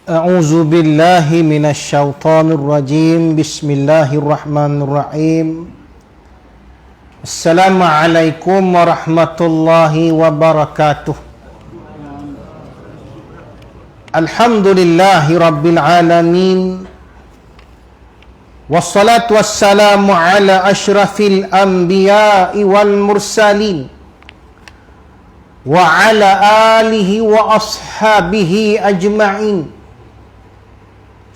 A'udzu billahi minasyaitonir rajim. Bismillahirrahmanirrahim. Assalamualaikum warahmatullahi wabarakatuh. Alhamdulillahi rabbil alamin. Wassalatu wassalamu ala asyrafil anbiya'i wal mursalin wa ala alihi wa ashabihi ajma'in.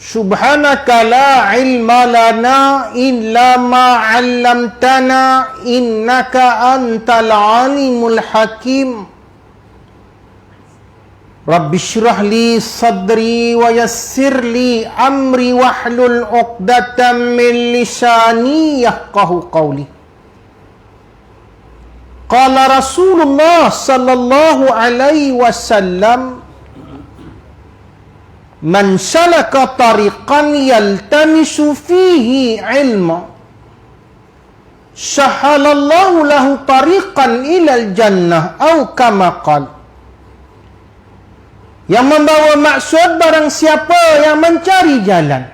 Subhanaka la ilma lana illa ma 'allamtana innaka antal alimul hakim. Rabbi shrah li sadri wa yassir li amri wahlul 'uqdatam min lisani yafqahu qawli. Qala Rasulullah sallallahu alaihi wasallam, man salaka tariqan yaltamisu fihi ilma sahalallahu lahu tariqan ilal jannah au kama qala. Yang membawa maksud barang siapa yang mencari jalan,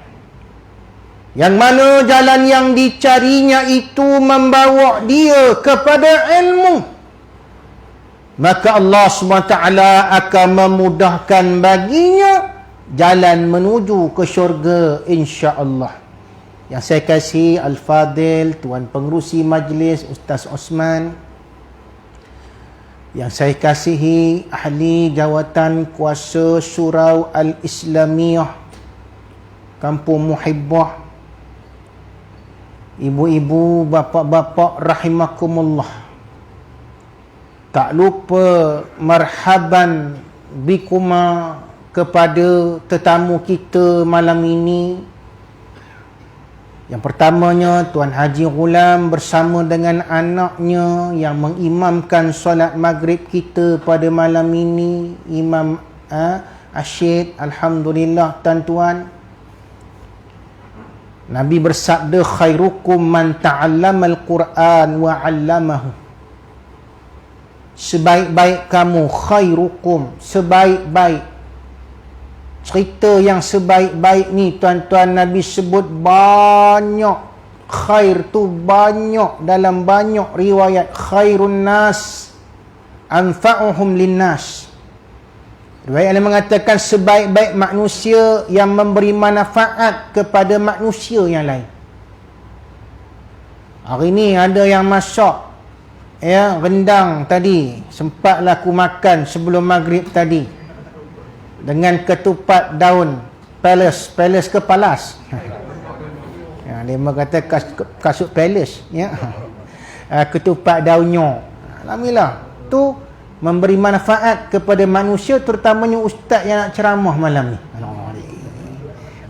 yang mana jalan yang dicarinya itu membawa dia kepada ilmu, maka Allah SWT akan memudahkan baginya jalan menuju ke syurga, insya-Allah. Yang saya kasih Al-Fadil, Tuan Pengerusi Majlis Ustaz Osman, yang saya kasihi ahli jawatan kuasa Surau Al-Islamiyah Kampung Muhibbah, ibu-ibu, bapa-bapa rahimakumullah. Tak lupa marhaban bikuma kepada tetamu kita malam ini. Yang pertamanya Tuan Haji Ghulam bersama dengan anaknya yang mengimamkan solat maghrib kita pada malam ini, Imam Asyid. Alhamdulillah tuan-tuan. Nabi bersabda, khairukum man ta'allama al-Quran wa 'allamahu. Sebaik-baik kamu, khairukum, sebaik-baik. Cerita yang sebaik-baik ni tuan-tuan, Nabi sebut banyak. Khair tu banyak, dalam banyak riwayat. Khairun nas anfa'uhum linnas. Riwayat yang mengatakan sebaik-baik manusia yang memberi manfaat kepada manusia yang lain. Hari ni ada yang masak rendang tadi, sempatlah aku makan sebelum maghrib tadi, dengan ketupat daun palace ke palas. Dia kata kasut palace, ketupat daunnya. Alhamdulillah, tu memberi manfaat kepada manusia, terutamanya ustaz yang nak ceramah malam ni.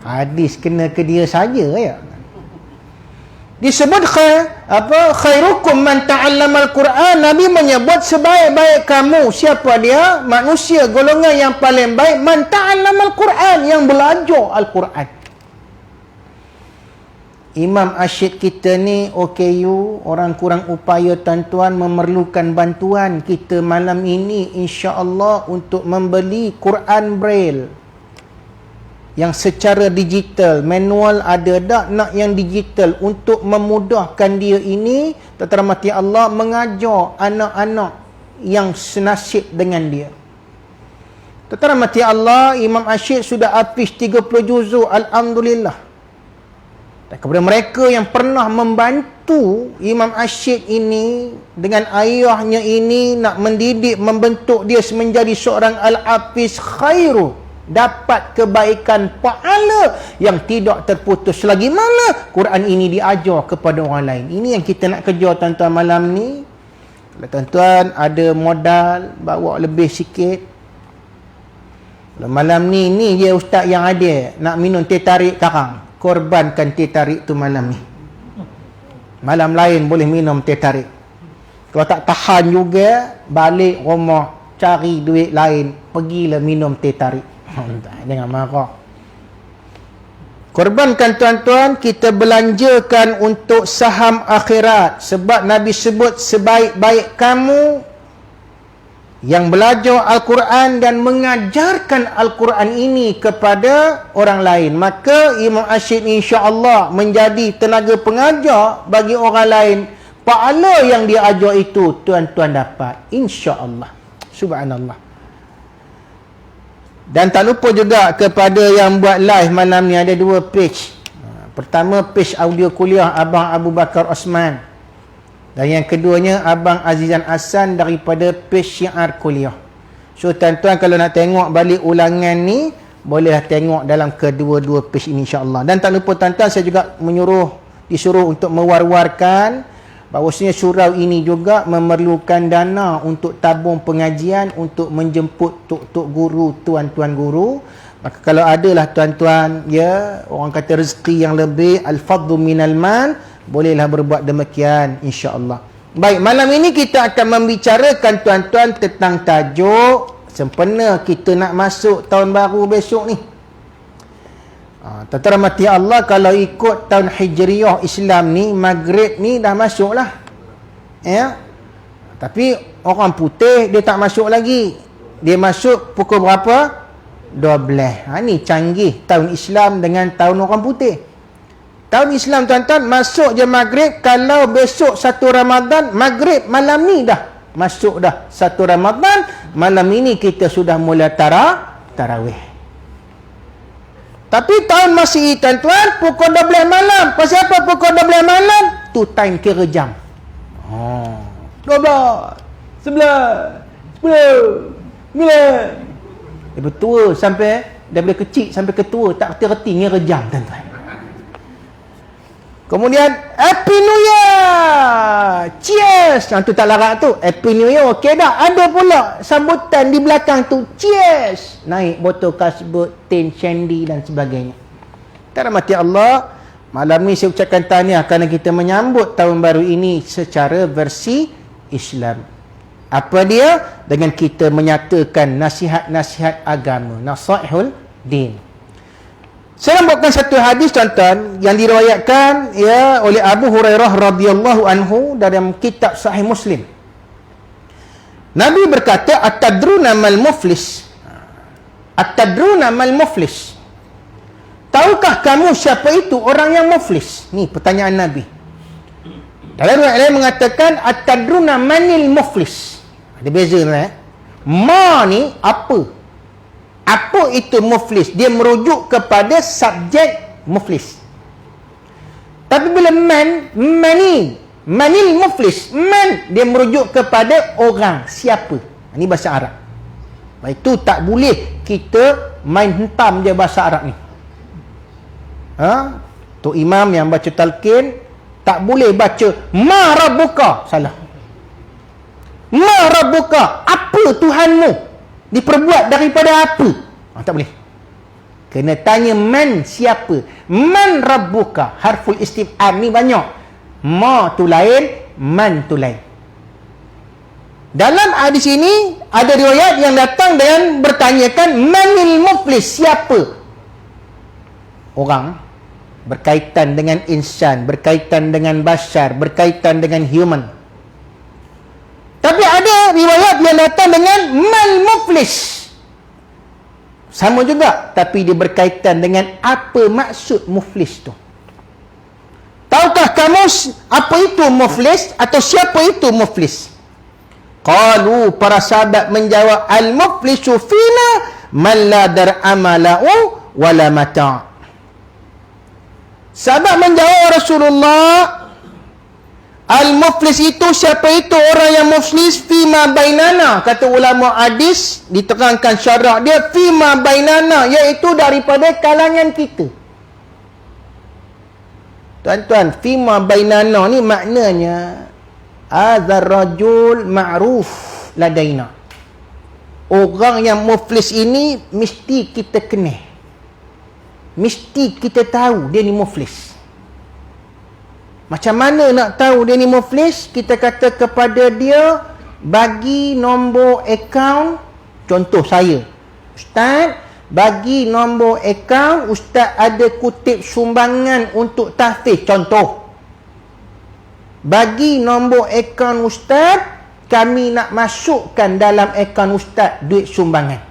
Hadis kena ke dia saja ya. Disebut khairukum man ta'allama al-Quran. Nabi menyebut sebaik-baik kamu. Siapa dia? Manusia, golongan yang paling baik, man ta'allama al-Quran, yang belajar Al-Quran. Imam Asyid kita ni OKU, orang kurang upaya tuan-tuan, memerlukan bantuan kita malam ini insya-Allah untuk membeli Quran Braille yang secara digital. Manual ada dah, nak yang digital untuk memudahkan dia ini, terhormati Allah, mengajar anak-anak yang senasib dengan dia. Terhormati Allah, Imam Asyid sudah habis 30 juzuk, alhamdulillah. Dan kepada mereka yang pernah membantu Imam Asyid ini dengan ayahnya ini, nak mendidik, membentuk dia menjadi seorang al-hafiz khairu, dapat kebaikan pahala yang tidak terputus selagi mana Quran ini diajar kepada orang lain. Ini yang kita nak kejar tuan-tuan malam ni. Kalau tuan-tuan ada modal, bawa lebih sikit. Kalau malam ni dia ustaz yang ada nak minum teh tarik karang, korbankan teh tarik tu malam ni. Malam lain boleh minum teh tarik. Kalau tak tahan juga, balik rumah cari duit lain, pergilah minum teh tarik. Jangan marah. Korbankan tuan-tuan, kita belanjakan untuk saham akhirat. Sebab Nabi sebut sebaik-baik kamu yang belajar Al-Quran dan mengajarkan Al-Quran ini kepada orang lain, maka Imam Asyid insya-Allah menjadi tenaga pengajar bagi orang lain. Pahala yang dia ajar itu tuan-tuan dapat, insya-Allah. Subhanallah. Dan tak lupa juga kepada yang buat live malam ni, ada 2 page. Pertama, page audio kuliah Abang Abu Bakar Osman. Dan yang keduanya Abang Azizan Hasan daripada page Syiar Kuliah. So tuan-tuan kalau nak tengok balik ulangan ni, bolehlah tengok dalam kedua-dua page ini insya-Allah. Dan tak lupa tuan-tuan, saya juga disuruh untuk mewar-warkan bahawasanya surau ini juga memerlukan dana untuk tabung pengajian, untuk menjemput tok-tok guru, tuan-tuan guru. Maka kalau adalah tuan-tuan, ya, orang kata rezeki yang lebih, al-fadlu minal mal, bolehlah berbuat demikian insya-Allah. Baik, malam ini kita akan membicarakan tuan-tuan tentang tajuk sempena kita nak masuk tahun baru besok ni. Tuan-tuan rahmati Allah, kalau ikut tahun Hijriah Islam ni, Maghrib ni dah masuk lah. Ya. Tapi orang putih dia tak masuk lagi. Dia masuk pukul berapa? 12. Ni canggih tahun Islam dengan tahun orang putih. Tahun Islam tuan-tuan masuk je Maghrib, kalau besok 1 Ramadan, Maghrib malam ni dah masuk dah 1 Ramadan, malam ini kita sudah mula tarawih. Tapi tahun Masih tuan-tuan pukul 12 malam. Pasal apa pukul 12 malam? Tu time kira jam. 12, 11, 10, 9. Daripada tua sampai, daripada kecil sampai ke tua tak reti-reti ngira jam tuan-tuan. Kemudian Happy New Year, cheers. Tu tak larat tu, Happy New Year okey dah. Ada pula sambutan di belakang tu, cheers, naik botol kasbut, tin shandy dan sebagainya. Rahmati Allah, malam ni saya ucapkan tahniah kerana kita menyambut tahun baru ini secara versi Islam. Apa dia? Dengan kita menyatakan nasihat-nasihat agama, nasaihul din. Saya membawakan satu hadis tuan-tuan yang diriwayatkan ya oleh Abu Hurairah radhiyallahu anhu dalam kitab Sahih Muslim. Nabi berkata, "Atadruna mal muflis?" Atadruna mal muflis? Tahukah kamu siapa itu orang yang muflis? Ni pertanyaan Nabi. Dalam riwayat lain mengatakan, "Atadruna manil muflis?" Ada beza Ma ni apa? Apa itu muflis? Dia merujuk kepada subjek muflis. Tapi bila manil muflis, man dia merujuk kepada orang, siapa. Ini bahasa Arab. Itu tak boleh kita main hentam je bahasa Arab ni. Tok Imam yang baca talqin tak boleh baca ma rabbuka, salah. Ma rabbuka, apa Tuhanmu? Diperbuat daripada apa? Tak boleh. Kena tanya man, siapa? Man rabbuka. Harful istifham ni banyak. Ma tu lain, man tu lain. Dalam hadis ini ada riwayat yang datang dengan bertanyakan manil muflis, siapa? Orang berkaitan dengan insan, berkaitan dengan bashar, berkaitan dengan human. Tapi ada riwayat yang datang dengan mal muflis. Sama juga, tapi dia berkaitan dengan apa maksud muflis tu. Tahukah kamu apa itu muflis atau siapa itu muflis? Qalu, para sahabat menjawab, al-muflisu fina man la dar'amalahu wala mata'. Sahabat menjawab Rasulullah, al-muflis itu siapa itu orang yang muflis? Fima bainana, kata ulama hadis, diterangkan syarah dia, fima bainana, iaitu daripada kalangan kita. Tuan-tuan, fima bainana ni maknanya adzar rajul ma'ruf ladaina. Orang yang muflis ini mesti kita kenal, mesti kita tahu dia ni muflis. Macam mana nak tahu dia ni muflis? Kita kata kepada dia, bagi nombor akaun. Contoh saya, Ustaz, bagi nombor akaun, Ustaz ada kutip sumbangan untuk tahfiz. Contoh, bagi nombor akaun Ustaz, kami nak masukkan dalam akaun ustaz duit sumbangan.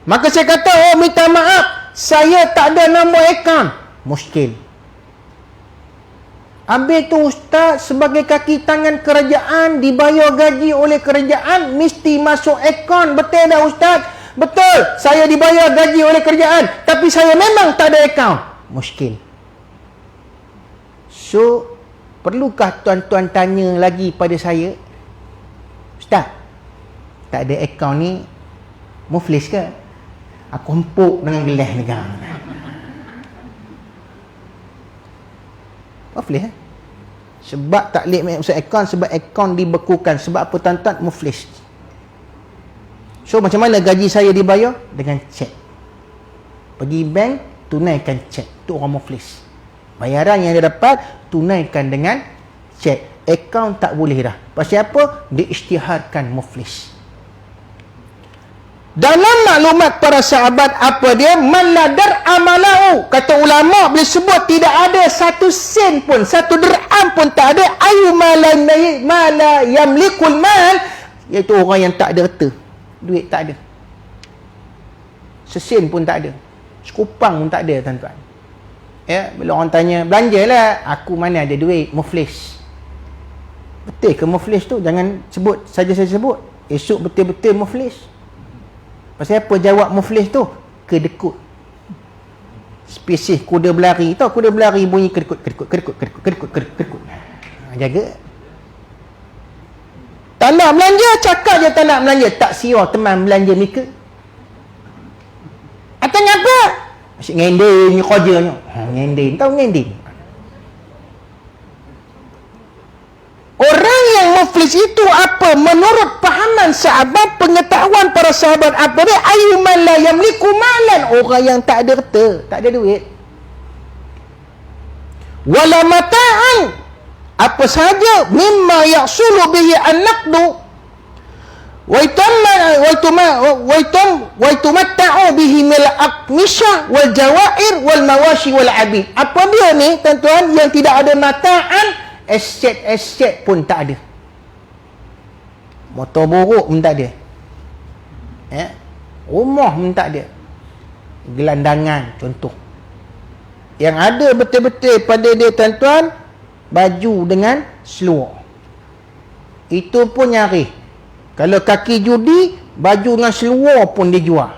Maka saya kata, oh minta maaf, saya tak ada nombor akaun. Muskil. Habis tu ustaz sebagai kaki tangan kerajaan, dibayar gaji oleh kerajaan, mesti masuk akaun. Betul tak ustaz? Betul, saya dibayar gaji oleh kerajaan, tapi saya memang tak ada akaun. Muskil. So, perlukah tuan-tuan tanya lagi pada saya, ustaz, tak ada akaun ni muflis ke? Aku empuk dengan gelas negara. Muflis eh? Sebab tak boleh masuk akaun, sebab akaun dibekukan. Sebab apa tuan-tuan? Muflis. So macam mana gaji saya dibayar? Dengan cek. Pergi bank, tunaikan cek. Itu orang muflis. Bayaran yang dia dapat, tunaikan dengan cek. Akaun tak boleh dah. Pasal apa? Diisytiharkan muflis. Dalam maklumat para sahabat apa dia? Maladar amalau. Kata ulama boleh sebut tidak ada satu sen pun, satu dirham pun tak ada. Ayu mala yamlikul mal, iaitu orang yang tak ada harta. Duit tak ada. Sesen pun tak ada. Sekupang pun tak ada tuan-tuan. Ya, bila orang tanya, belanjalah. Aku mana ada duit? Muflis. Betul ke muflis tu? Jangan sebut saja saya sebut. Esok betul-betul muflis. Pasal apa jawab muflis tu? Kedekut. Spesies kuda berlari. Tahu kuda berlari bunyi kedekut, kedekut, kedekut, kedekut, kedekut, kedekut, kedekut. Jaga. Tak nak belanja, cakap je tak nak belanja. Tak siar teman belanja mika. Atau apa? Asyik ngending kerjanya. Ngending. Tahu ngending? Orang yang muflis itu apa? Menurut pahaman sahabat, pengetahuan para sahabat apa dia? Ayyuman la yamliku malan. Orang yang tak ada harta, tak ada duit. Wala mata'an. Apa sahaja mimma yahsulu bihi an-naqdu wa yatumatta'u bihi mil aqmisha wal jawair wal mawashi wal abid. Apa dia ni tuan-tuan yang tidak ada mata'an? Aset pun tak ada. Motor borok pun tak ada. Rumah pun tak ada. Gelandangan contoh. Yang ada betul-betul pada dia tuan-tuan, baju dengan seluar. Itu pun nyari. Kalau kaki judi, baju dengan seluar pun dia jual.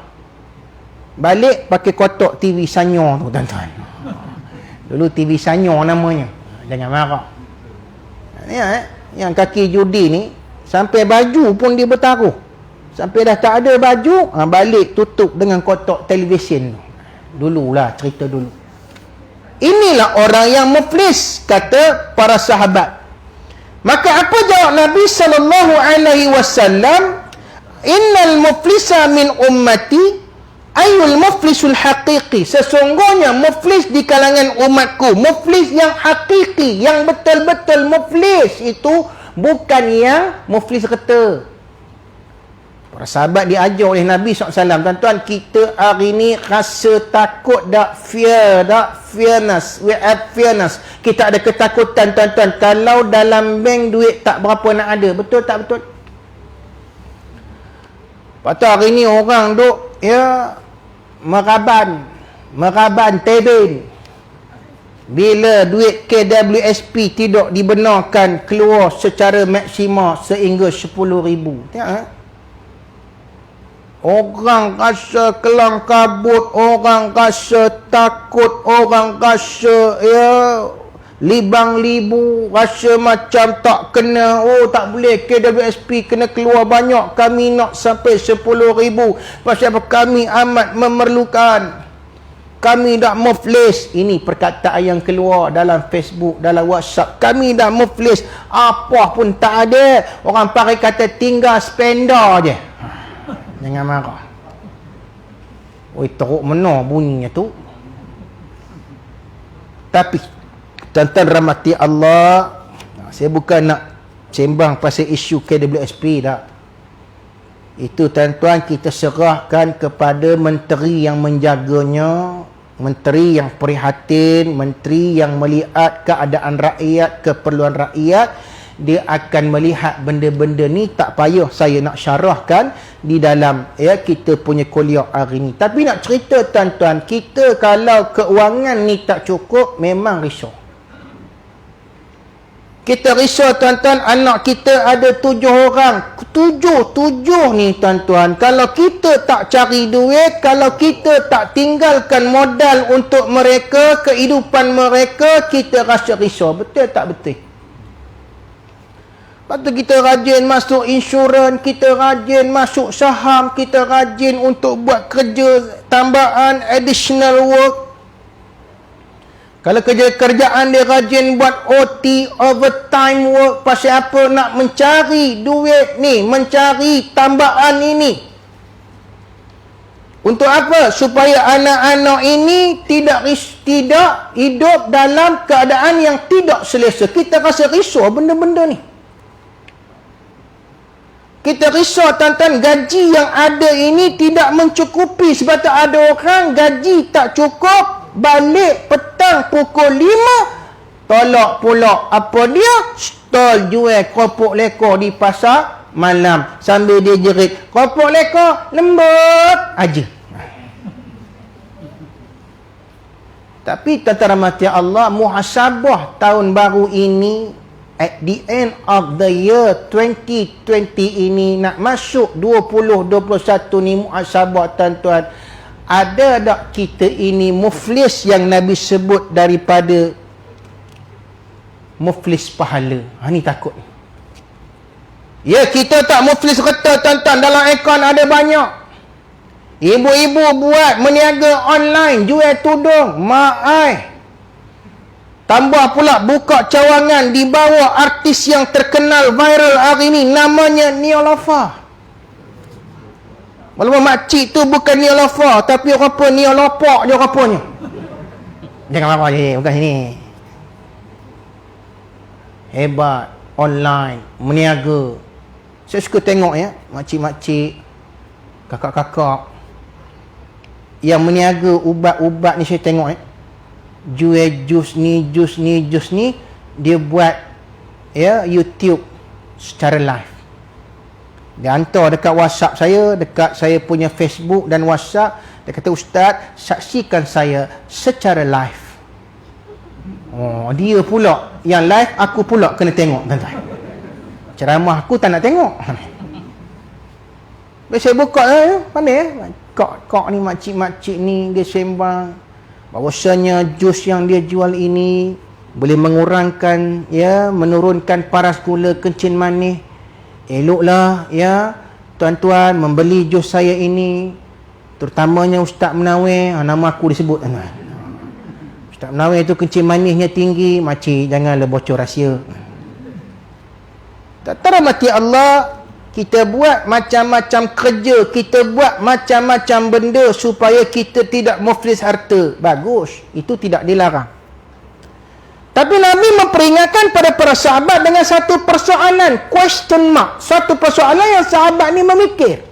Balik pakai kotak TV Sanyo tu tuan-tuan. Dulu TV Sanyo namanya. Jangan marah. Ya, yang kaki judi ni sampai baju pun dia bertaruh. Sampai dah tak ada baju, balik tutup dengan kotak televisyen tu. Dululah cerita dulu. Inilah orang yang muflis, kata para sahabat. Maka apa jawab Nabi SAW? Innal muflisa min ummati ayul muflisul haqiqi. Sesungguhnya muflis di kalangan umatku, muflis yang hakiki, yang betul-betul muflis itu bukan yang muflis reta. Para sahabat diajar oleh Nabi SAW, tuan-tuan, kita hari ni rasa takut tak? Fear tak? Fearness. We have fearness. Kita ada ketakutan, tuan-tuan. Kalau dalam bank duit tak berapa nak ada. Betul tak betul? Lepas tu hari ni orang duk, ya, meraban tebin. Bila duit KWSP tidak dibenarkan keluar secara maksima sehingga 10,000. Tengok, orang rasa kelang kabut, orang rasa takut, orang rasa libang libu, rasa macam tak kena. Oh, tak boleh, KWSP kena keluar banyak, kami nak sampai 10,000. Pasal apa? Kami amat memerlukan, kami dah muflis. Ini perkataan yang keluar dalam Facebook, dalam WhatsApp. Kami dah muflis, apa pun tak ada. Orang pakai kata tinggal spender je. Jangan marah. Oi, teruk mana bunyinya tu. Tapi tuan-tuan rahmati Allah, saya bukan nak sembang pasal isu KWSP tak. Itu tuan-tuan kita serahkan kepada menteri yang menjaganya, menteri yang prihatin, menteri yang melihat keadaan rakyat, keperluan rakyat. dia akan melihat benda-benda ni. Tak payah saya nak syarahkan di dalam kita punya kuliah hari ni. Tapi nak cerita tuan-tuan, kita kalau keuangan ni tak cukup, memang risau. Kita risau tuan-tuan, anak kita ada 7 orang. 7 ni tuan-tuan. Kalau kita tak cari duit, kalau kita tak tinggalkan modal untuk mereka, kehidupan mereka, kita rasa risau. Betul tak betul? Lepas tu kita rajin masuk insurans, kita rajin masuk saham, kita rajin untuk buat kerja tambahan, additional work. Kalau kerjaan dia rajin buat OT, overtime work. Pasal apa? Nak mencari duit ni, mencari tambahan ini. Untuk apa? Supaya anak-anak ini tidak hidup dalam keadaan yang tidak selesa. Kita rasa risau benda-benda ni. Kita risau tuan-tuan, gaji yang ada ini tidak mencukupi. Sebab tu ada orang gaji tak cukup, balik petang pukul 5, tolak pula apa dia? Stol jual keropok lekor di pasar malam. Sambil dia jerit, keropok lekor lembut aja. Tapi tuan-tuan rahmati Allah, muhasabah tahun baru ini, at the end of the year 2020 ini, nak masuk 2021 ni, muhasabah tuan-tuan, ada tak kita ini muflis yang Nabi sebut daripada muflis pahala? Ni takut. Ya, kita tak muflis reta tuan-tuan. Dalam akaun ada banyak. Ibu-ibu buat meniaga online, jual tudung, mak ai. Tambah pula buka cawangan di bawah artis yang terkenal viral hari ni, namanya Nia Lofa. Walaupun makcik tu bukan Nia Lofa, tapi apa Nia Lopak je rupanya. Jangan apa je, bukan sini. Hebat, online, meniaga. Saya suka tengok makcik-makcik, kakak-kakak yang meniaga ubat-ubat ni. Saya tengok jual jus ni, dia buat YouTube secara live. Dia hantar dekat WhatsApp saya, dekat saya punya Facebook dan WhatsApp. Dia kata, Ustaz, saksikan saya secara live. Oh, dia pula yang live, aku pula kena tengok, tuan-tuan. Ceramah aku tak nak tengok. Saya buka pandai kak ni, makcik-makcik ni, dia sembang bahawasanya jus yang dia jual ini boleh mengurangkan, menurunkan paras gula, kencing manis. Eloklah tuan-tuan membeli jus saya ini, terutamanya Ustaz Menawir. Nama aku disebut, tuan-tuan. Ustaz Menawir tu kencing manisnya tinggi. Makcik, janganlah bocor rahsia. Tak rahmati Allah, kita buat macam-macam kerja, kita buat macam-macam benda supaya kita tidak muflis harta. Bagus, itu tidak dilarang. Tapi Nabi memperingatkan pada para sahabat dengan satu persoalan, question mark. Satu persoalan yang sahabat ni memikir.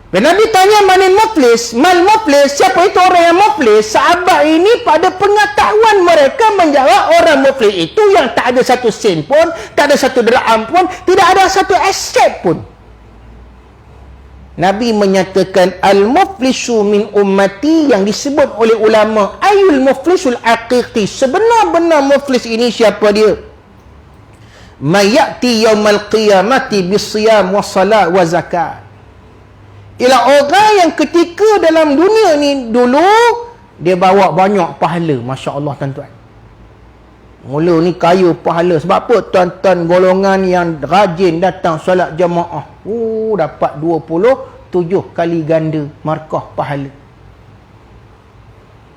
Bila Nabi tanya manil muflis, mal muflis, siapa itu orang yang muflis? Sahabat ini pada pengetahuan mereka menjawab, orang muflis itu yang tak ada satu sen pun, tak ada satu dirham pun, tidak ada satu aset pun. Nabi menyatakan, al-muflisu min ummati, yang disebut oleh ulama, ayul muflisul aqiqi, sebenar-benar muflis ini siapa dia? Mayati yaumal qiyamati bisiyam wa salat wa zakat. Ialah orang yang ketika dalam dunia ni dulu, dia bawa banyak pahala. Masya Allah tuan-tuan. Mula ni kaya pahala. Sebab apa? Tuan-tuan golongan yang rajin datang solat jamaah. Dapat 27 kali ganda markah pahala.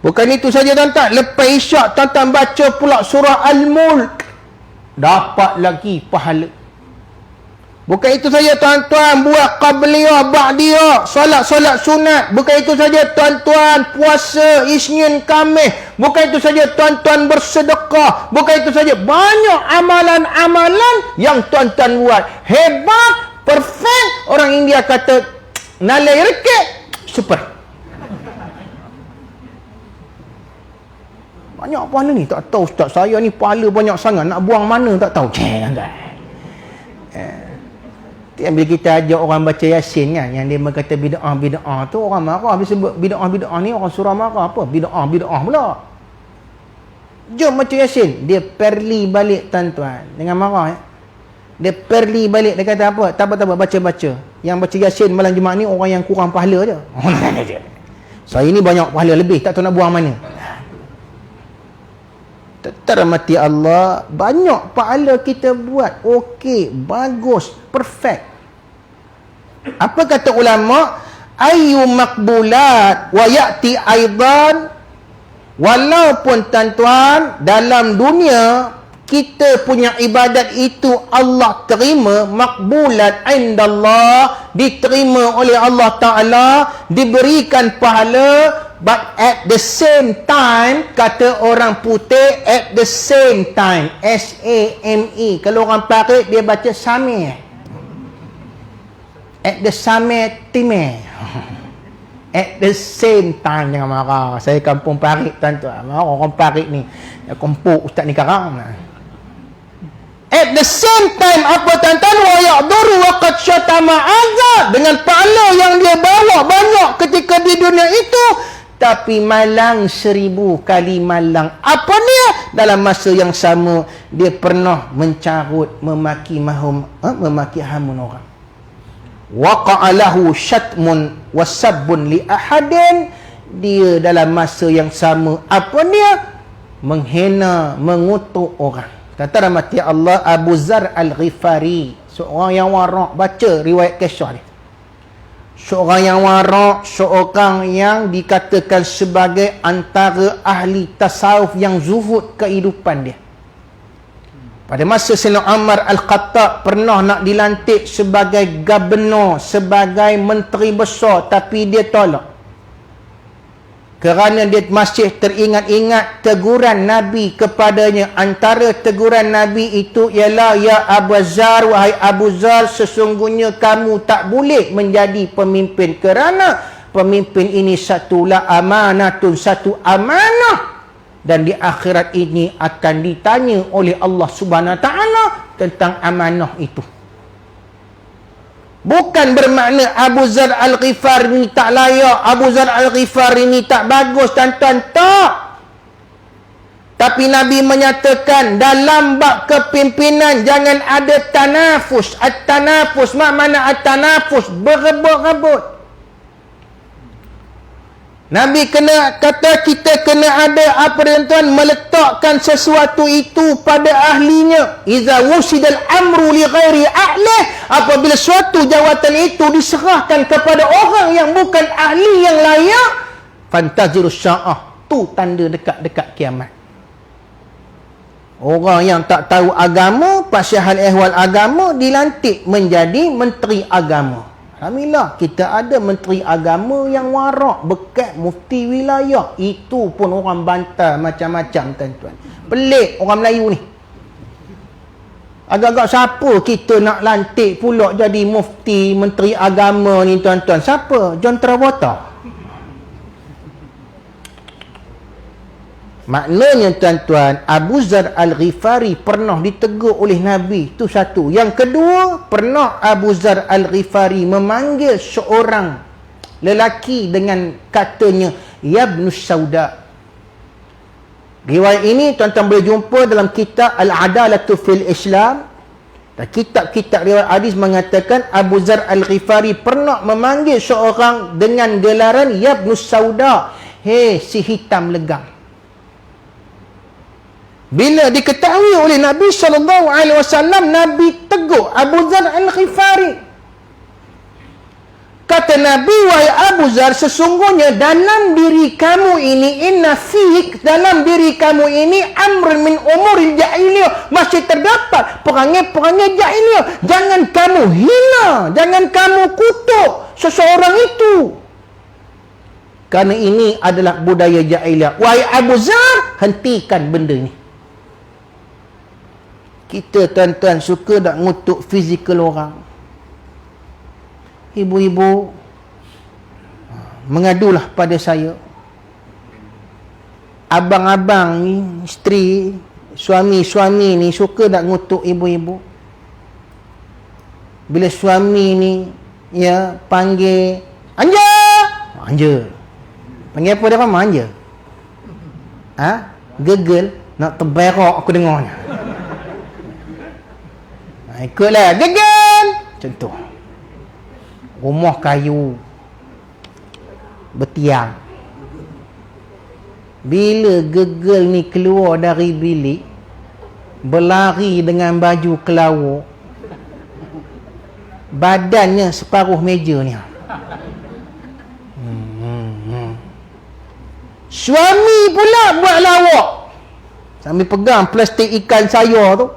Bukan itu saja tuan-tuan. Lepas isyak tuan-tuan baca pula surah Al-Mulk. Dapat lagi pahala. Bukan itu saja tuan-tuan, buat qabliyah, ba'diyah, solat-solat sunat. Bukan itu saja tuan-tuan, puasa Isnin Khamis. Bukan itu saja tuan-tuan, bersedekah. Bukan itu saja, banyak amalan-amalan yang tuan-tuan buat. Hebat, perfect. Orang India kata, nalai rekit, super. banyak pahala ni? Tak tahu Ustaz, saya ni pahala banyak sangat, nak buang mana tak tahu. Bila kita ajak orang baca Yasin kan, yang dia berkata bid'ah tu, orang marah. Bila sebut bid'ah ni, orang surah marah. Apa? Bid'ah pula. Jom baca Yasin. Dia perli balik tuan-tuan. Dengan marah. Dia perli balik. Dia kata apa? Tak apa, baca-baca. Yang baca Yasin malam Jumaat ni, orang yang kurang pahala je. Saya ni banyak pahala lebih, tak tahu nak buang mana. Termati Allah, banyak pahala kita buat. Okey, bagus, perfect. Apa kata ulama? Ayyu maqbulat wa ya'ti aidan. Walaupun tuan-tuan, dalam dunia kita punya ibadat itu Allah terima, makbulat indallah, diterima oleh Allah Ta'ala, diberikan pahala, but at the same time, kata orang putih, at the same time, S-A-M-E. Kalau orang Paris, dia baca Sameh. At the same time. At the same time. Jangan marah. Saya kampung Paris, tuan-tuan. Orang Paris ni, kumpul Ustaz ni karang. At the same time, apa tuan-tuan? Wa ya'duru wa qad syatama azab. Dengan pahala yang dia bawa banyak ketika di dunia itu, tapi malang 1000 kali malang. Apa dia? Dalam masa yang sama, dia pernah mencarut, memaki hamun orang. Waqa'alahu syatmun wasabbun li ahadin. Dia dalam masa yang sama, apa dia? Menghina, mengutuk orang. Kata rahmati Allah, Abu Zar Al-Ghifari, seorang yang warak. Baca riwayat kisah dia. Seorang yang warak, seorang yang dikatakan sebagai antara ahli tasawuf yang zuhud kehidupan dia. Pada masa Sayyidina Umar Al-Khattab pernah nak dilantik sebagai gubernur, sebagai menteri besar, tapi dia tolak. Kerana dia masih teringat-ingat teguran Nabi kepadanya. Antara teguran Nabi itu ialah, ya Abu Zar, wahai Abu Zar, sesungguhnya kamu tak boleh menjadi pemimpin, kerana pemimpin ini satulah amanatun, satu amanah. Dan di akhirat ini akan ditanya oleh Allah Subhanahu Wa Taala tentang amanah itu. Bukan bermakna Abu Zar Al-Ghifari ini tak layak, Abu Zar Al-Ghifari ini tak bagus, tuan-tuan, tak. Tapi Nabi menyatakan dalam bab kepimpinan jangan ada tanafus. At-tanafus, makna at-tanafus, berebut-rebut. Nabi kata kita kena ada apa tuan-tuan, meletakkan sesuatu itu pada ahlinya. Iza wusidal amru li ghairi ahlih, apabila suatu jawatan itu diserahkan kepada orang yang bukan ahli yang layak, fantazirus sya'ah, tu tanda dekat-dekat kiamat. Orang yang tak tahu agama, pasal hal ehwal agama, dilantik menjadi menteri agama. Alhamdulillah, kita ada menteri agama yang warak, bekat mufti wilayah. Itu pun orang bantah macam-macam, tuan-tuan. Pelik orang Melayu ni. Agak-agak siapa kita nak lantik pula jadi mufti, menteri agama ni, tuan-tuan? Siapa? John Travolta. Maknanya, tuan-tuan, Abu Zar Al-Ghifari pernah ditegur oleh Nabi. Itu satu. Yang kedua, pernah Abu Zar Al-Ghifari memanggil seorang lelaki dengan katanya, Ya Ibnus Sauda. Riwayat ini, tuan-tuan boleh jumpa dalam kitab Al-Adalatu fil Islam. Dan kitab-kitab riwayat hadis mengatakan Abu Zar Al-Ghifari pernah memanggil seorang dengan gelaran Ya Ibnus Sauda. Hei, si hitam legam. Bila diketahui oleh Nabi SAW, Nabi tegur Abu Zar Al-Ghifari. Kata Nabi, wahai Abu Zar, sesungguhnya dalam diri kamu ini, inna fik, dalam diri kamu ini, amrun min umuril jahiliyah, masih terdapat perangai-perangai jahiliyah. Jangan kamu hina, jangan kamu kutuk seseorang itu, kerana ini adalah budaya jahiliyah. Wahai Abu Zar, hentikan benda ini. Kita, tuan-tuan, suka nak ngutuk fizikal orang. Ibu-ibu mengadulah pada saya. abang-abang ni, isteri, suami-suami ni suka nak ngutuk ibu-ibu. Bila suami ni ya panggil Anja, Anja. Panggil apa dia faham? Anja. Gegel nak terberak aku dengarnya. Ikutlah gegel. Contoh. Rumah kayu bertiang. Bila gegel ni keluar dari bilik, berlari dengan baju kelawar, badannya separuh meja ni. Suami pula buat lawak sambil pegang plastik ikan sayur tu.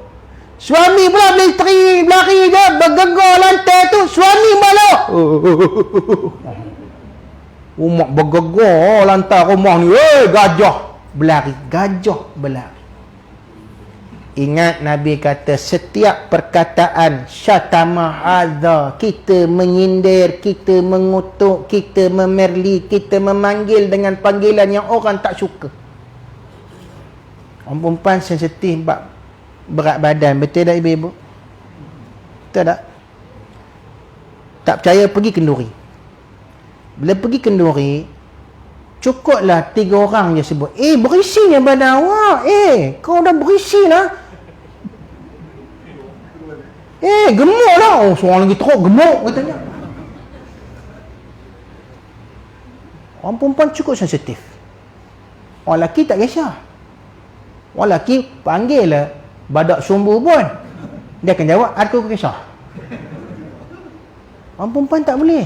Suami pula berlari je, bergegar lantai tu. Suami malah rumah bergegar lantai rumah ni. Gajah berlari. Gajah berlari. Ingat Nabi kata setiap perkataan syatama hadza, kita menyindir, kita mengutuk, kita memerli, kita memanggil dengan panggilan yang orang tak suka. Orang perempuan sensitif berat badan. Betul tak ibu-ibu? Betul tak? Tak percaya pergi kenduri. Bila pergi kenduri, cukuplah 3 orang je sebut, berisinya badan awak, kau dah berisi lah, gemuk lah. Seorang lagi teruk, gemuk katanya. Orang perempuan cukup sensitif. Orang lelaki tak kisah. Orang lelaki panggil lah badak sumbu pun, dia akan jawab, aku kisah. Orang perempuan tak boleh.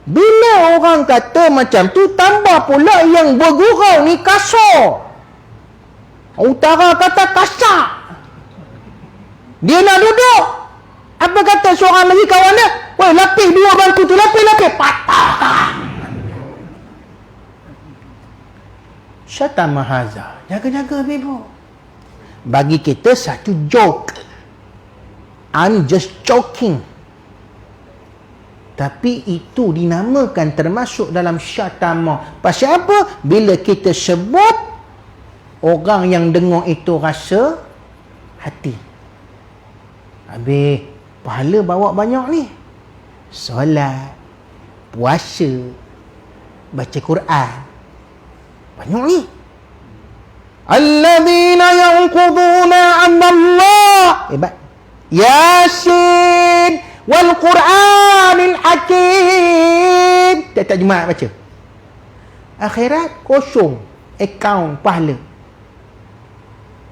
Bila orang kata macam tu, tambah pula yang bergurau ni kasar. Utara kata kasar. Dia nak duduk, apa kata seorang lagi kawan dia, weh, lapis 2 bangku tu, lapis, patah. Syatama haza. Jaga-jaga ibu. Bagi kita satu joke. I'm just joking. Tapi itu dinamakan termasuk dalam syatama. Pasal apa? Bila kita sebut, orang yang dengar itu rasa hati. Habis pahala bawa banyak ni. Solat, puasa, baca Quran. Banyak ni. Alladzina yanquduna 'ahdallahi. Hebat. Yasin wal Quranil Hakim. Tak jemaah baca. Akhirat kosong akaun pahala.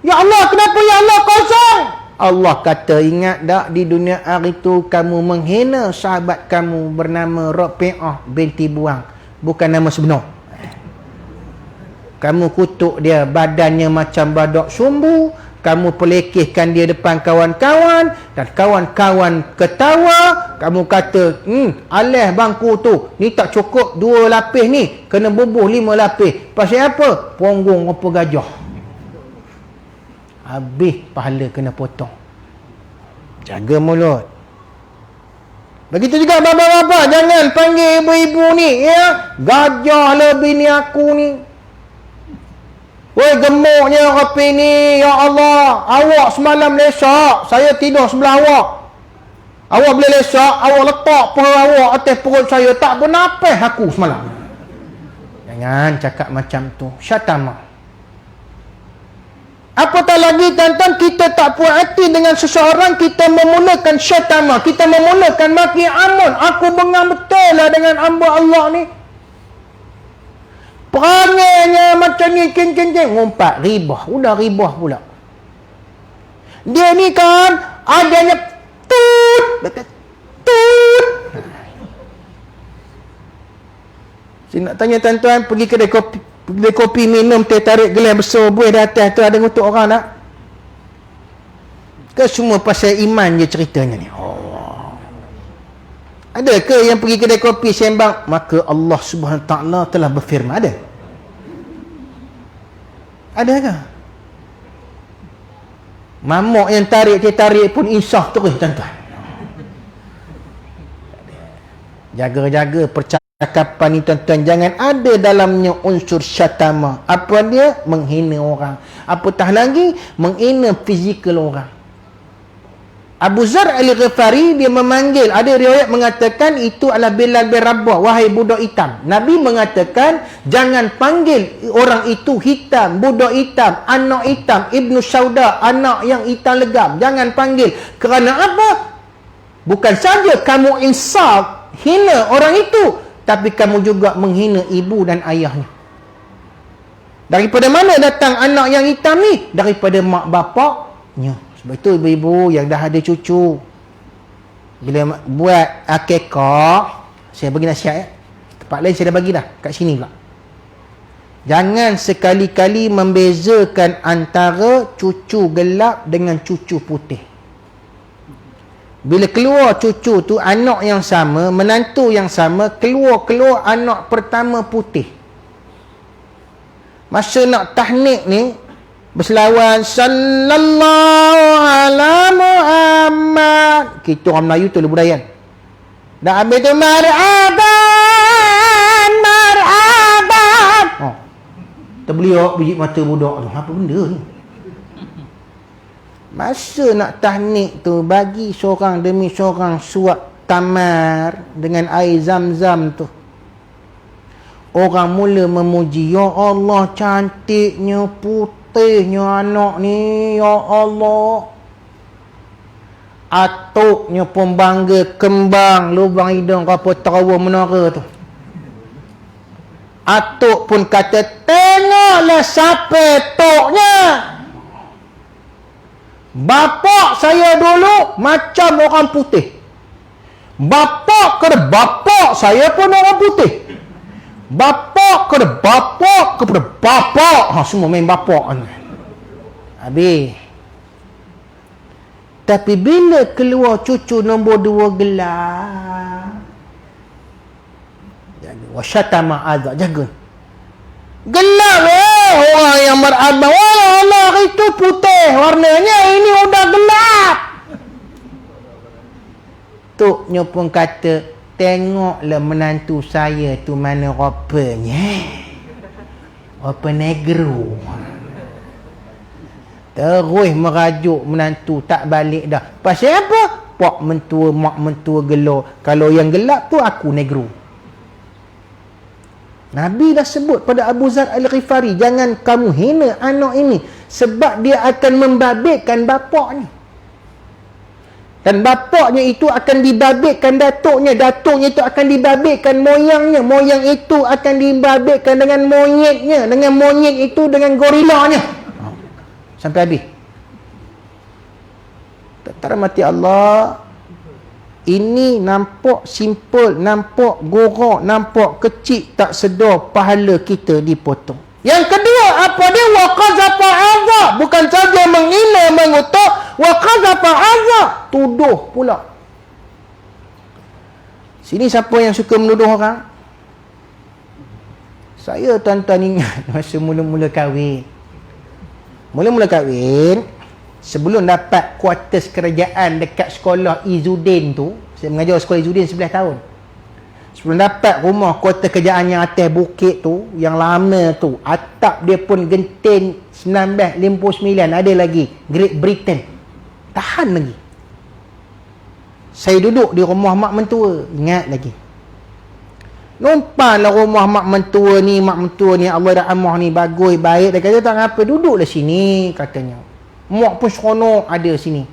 Ya Allah, kenapa ya Allah kosong? Allah kata, ingat tak di dunia hari itu kamu menghina sahabat kamu bernama Rabi'ah binti Buang, bukan nama sebenar. Kamu kutuk dia, badannya macam badak sumbu. Kamu pelekehkan dia depan kawan-kawan, dan kawan-kawan ketawa. Kamu kata, alah bangku tu, ni tak cukup 2 lapis ni, kena bubuh 5 lapis. Pasal apa? Punggung apa gajah. Habis pahala kena potong. Jaga mulut. Begitu juga bapa-bapa, jangan panggil ibu-ibu ni, ya, gajah lah bini aku ni. Woi, gemuknya rapi ni, ya Allah. Awak semalam lesak, saya tidur sebelah awak. Awak boleh lesak, awak letak perut awak atas perut saya, tak bernafas aku semalam. Jangan cakap macam tu. Syatama. Apatah lagi tuan-tuan, kita tak puas hati dengan seseorang, kita memulakan syatama, kita memulakan maki amun. Aku bengang betul lah dengan hamba Allah ni. Perangainya macam ni, king, ngumpat, ribah. Udah ribah pula. Dia ni kan, adanya tut. Saya nak tanya tuan-tuan, pergi kedai kopi minum teh tarik gelas besar buih di atas tu, ada ngutuk orang tak? Ke semua pasal iman je ceritanya ni? Ada ke yang pergi kedai kopi sembang, maka Allah Subhanahu Wa Taala telah berfirman? Ada? Ada ke? Mamuk yang tarik teh tarik pun insaf terus tuan-tuan. Jaga-jaga percaya. cakapan ni tuan-tuan, jangan ada dalamnya unsur syatama. Apa dia? Menghina orang. Apatah lagi, menghina fizikal orang. Abu Zar Al-Ghifari dia memanggil, ada riwayat mengatakan itu adalah Bilal bin Rabah, wahai budak hitam. Nabi mengatakan jangan panggil orang itu hitam, budak hitam, anak hitam, Ibnu Sauda, anak yang hitam legam. Jangan panggil. Kerana apa? Bukan saja kamu insaf hina orang itu, tapi kamu juga menghina ibu dan ayahnya. Daripada mana datang anak yang hitam ni? Daripada mak bapaknya. Sebab itu ibu-ibu yang dah ada cucu, bila buat akikah, saya bagi nasihat ya. Tempat lain saya dah bagi dah, kat sini pula. Jangan sekali-kali membezakan antara cucu gelap dengan cucu putih. Bila keluar cucu tu anak yang sama, menantu yang sama, keluar anak pertama putih. Masa nak tahnik ni, berselawat sallallahu ala Muhammad. Kita orang Melayu tu budaya. Dah habis tu marhaban, marhaban. Oh. Terbeliak biji mata budak tu. Apa benda ni? Masa nak tahnik tu, bagi seorang demi seorang suap tamar dengan air zam-zam tu. Orang mula memuji, ya Allah cantiknya, putihnya anak ni, ya Allah. Atuknya pun bangga, kembang lubang hidung apa terawa menara tu. Atuk pun kata, tengoklah siapa toknya. Bapak saya dulu macam orang putih. Bapak kepada bapak saya pun orang putih. Bapak kepada bapak kepada bapak. Semua main bapak. Habis. Tapi bila keluar cucu nombor 2 gelap, jaga. Wasyatama azab, jaga. Gelap orang yang berabang. Allah itu putih warnanya, ini udah gelap. Tuknya pun kata, tengoklah menantu saya tu mana rupanya. Rupa negro. Terus merajuk menantu, tak balik dah. Pasal apa? Pak mentua, mak mentua gelap. Kalau yang gelap tu aku negro. Nabi dah sebut pada Abu Zar Al-Ghifari, jangan kamu hina anak ini, sebab dia akan membabitkan bapaknya. Dan bapaknya itu akan dibabitkan datuknya, datuknya itu akan dibabitkan moyangnya, moyang itu akan dibabitkan dengan monyetnya, dengan monyet itu dengan gorilanya. Sampai habis. Tak mati Allah. Ini nampak simple, nampak gorok, nampak kecil, tak sedar pahala kita dipotong. Yang kedua, apa dia? Wa qazafa azab. Bukan saja menghina, mengutuk, wa qazafa azab, tuduh pula. Sini siapa yang suka menuduh orang? Saya tuan-tuan ingat masa mula-mula kahwin. Mula-mula kahwin, sebelum dapat kuartus kerajaan dekat sekolah Izzuddin tu, saya mengajar sekolah Izzuddin 11 tahun. Sebelum dapat rumah kuartus kerajaan yang atas bukit tu, yang lama tu, atap dia pun genting 1959, ada lagi Great Britain. Tahan lagi. Saya duduk di rumah mak mentua, ingat lagi. Numpanglah rumah mak mentua ni, Allah rahmah ni, bagus, baik. Dia kata, tak apa, duduklah sini, katanya. Mak pun seronok ada sini.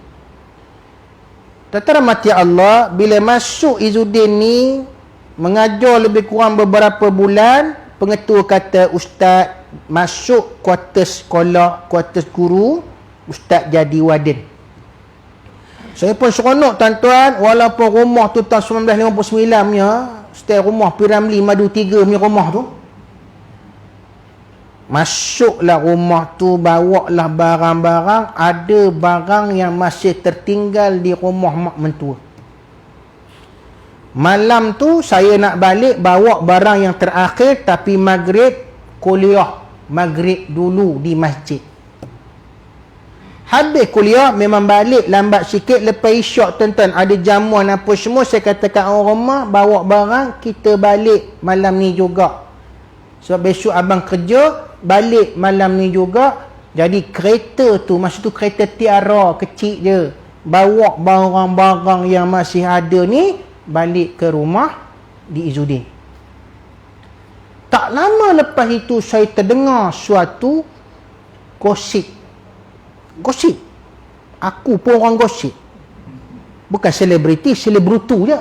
Tentara mati Allah, bila masuk Izzuddin ni, mengajar lebih kurang beberapa bulan, pengetua kata, Ustaz, masuk kuartus sekolah, kuartus guru, Ustaz jadi warden. Saya pun seronok tuan-tuan, walaupun rumah tu tahun 1959 punya, setiap rumah Piramli Madu 3 punya rumah tu. Masuklah rumah tu, bawalah barang-barang, ada barang yang masih tertinggal di rumah mak mentua. Malam tu saya nak balik bawa barang yang terakhir, tapi maghrib kuliah, maghrib dulu di masjid. Habis kuliah memang balik lambat sikit. Lepas isyak tuan-tuan, ada jamuan apa semua. Saya katakan orang rumah bawa barang, kita balik malam ni juga. Sebab besok abang kerja, balik malam ni juga. Jadi kereta tu, masa tu kereta Tiara kecil je, bawa barang-barang yang masih ada ni balik ke rumah di Izzuddin. Tak lama lepas itu saya terdengar suatu gosip. Gosip. Aku pun orang gosip. Bukan selebriti, selebrutu je.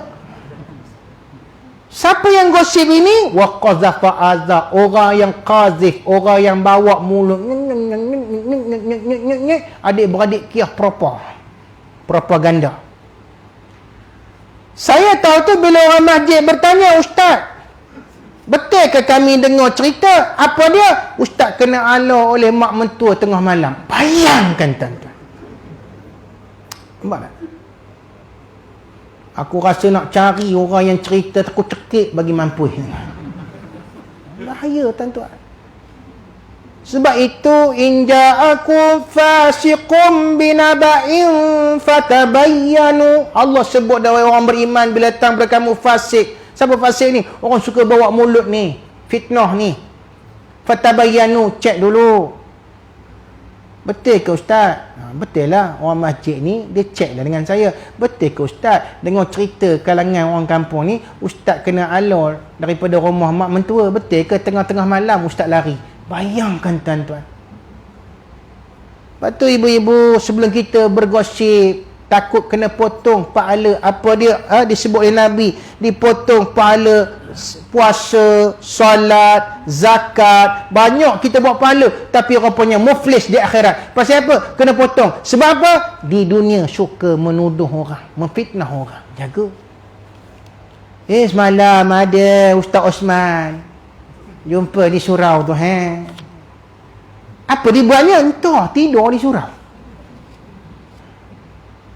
Siapa yang gosip ini? Wa qazafa azza, orang yang qazif, orang yang bawa mulut adik-beradik kiah propaganda. Saya tahu tu bila orang masjid bertanya, Ustaz, betul ke kami dengar cerita? Apa dia? Ustaz kena ala oleh mak mentua tengah malam. Bayangkan tuan-tuan. Nampak tak? Aku rasa nak cari orang yang cerita takut cekik bagi mampu. Bahaya tuan-tuan. Sebab itu inja'akum fasiqum binaba'in fatabayyanu. Allah sebut dah orang beriman bila datang kepada kamu fasik. Siapa fasik ni? Orang suka bawa mulut ni, fitnah ni. Fatabayyanu, cek dulu. Betul ke Ustaz? Betul lah, orang masjid ni dia cek lah dengan saya. Betul ke Ustaz? Dengar cerita kalangan orang kampung ni, Ustaz kena alor daripada rumah mak mentua. Betul ke tengah-tengah malam Ustaz lari? Bayangkan tuan-tuan. Lepas tu ibu-ibu sebelum kita bergosip, takut kena potong pahala. Apa dia? Disebut oleh Nabi, dipotong pahala puasa, solat, zakat. Banyak kita buat pahala, tapi rupanya muflis di akhirat. Pasal apa? Kena potong. Sebab apa? Di dunia suka menuduh orang, memfitnah orang. Jaga. Semalam ada Ustaz Osman jumpa di surau tu. Apa dia buatnya? Entah, tidur di surau.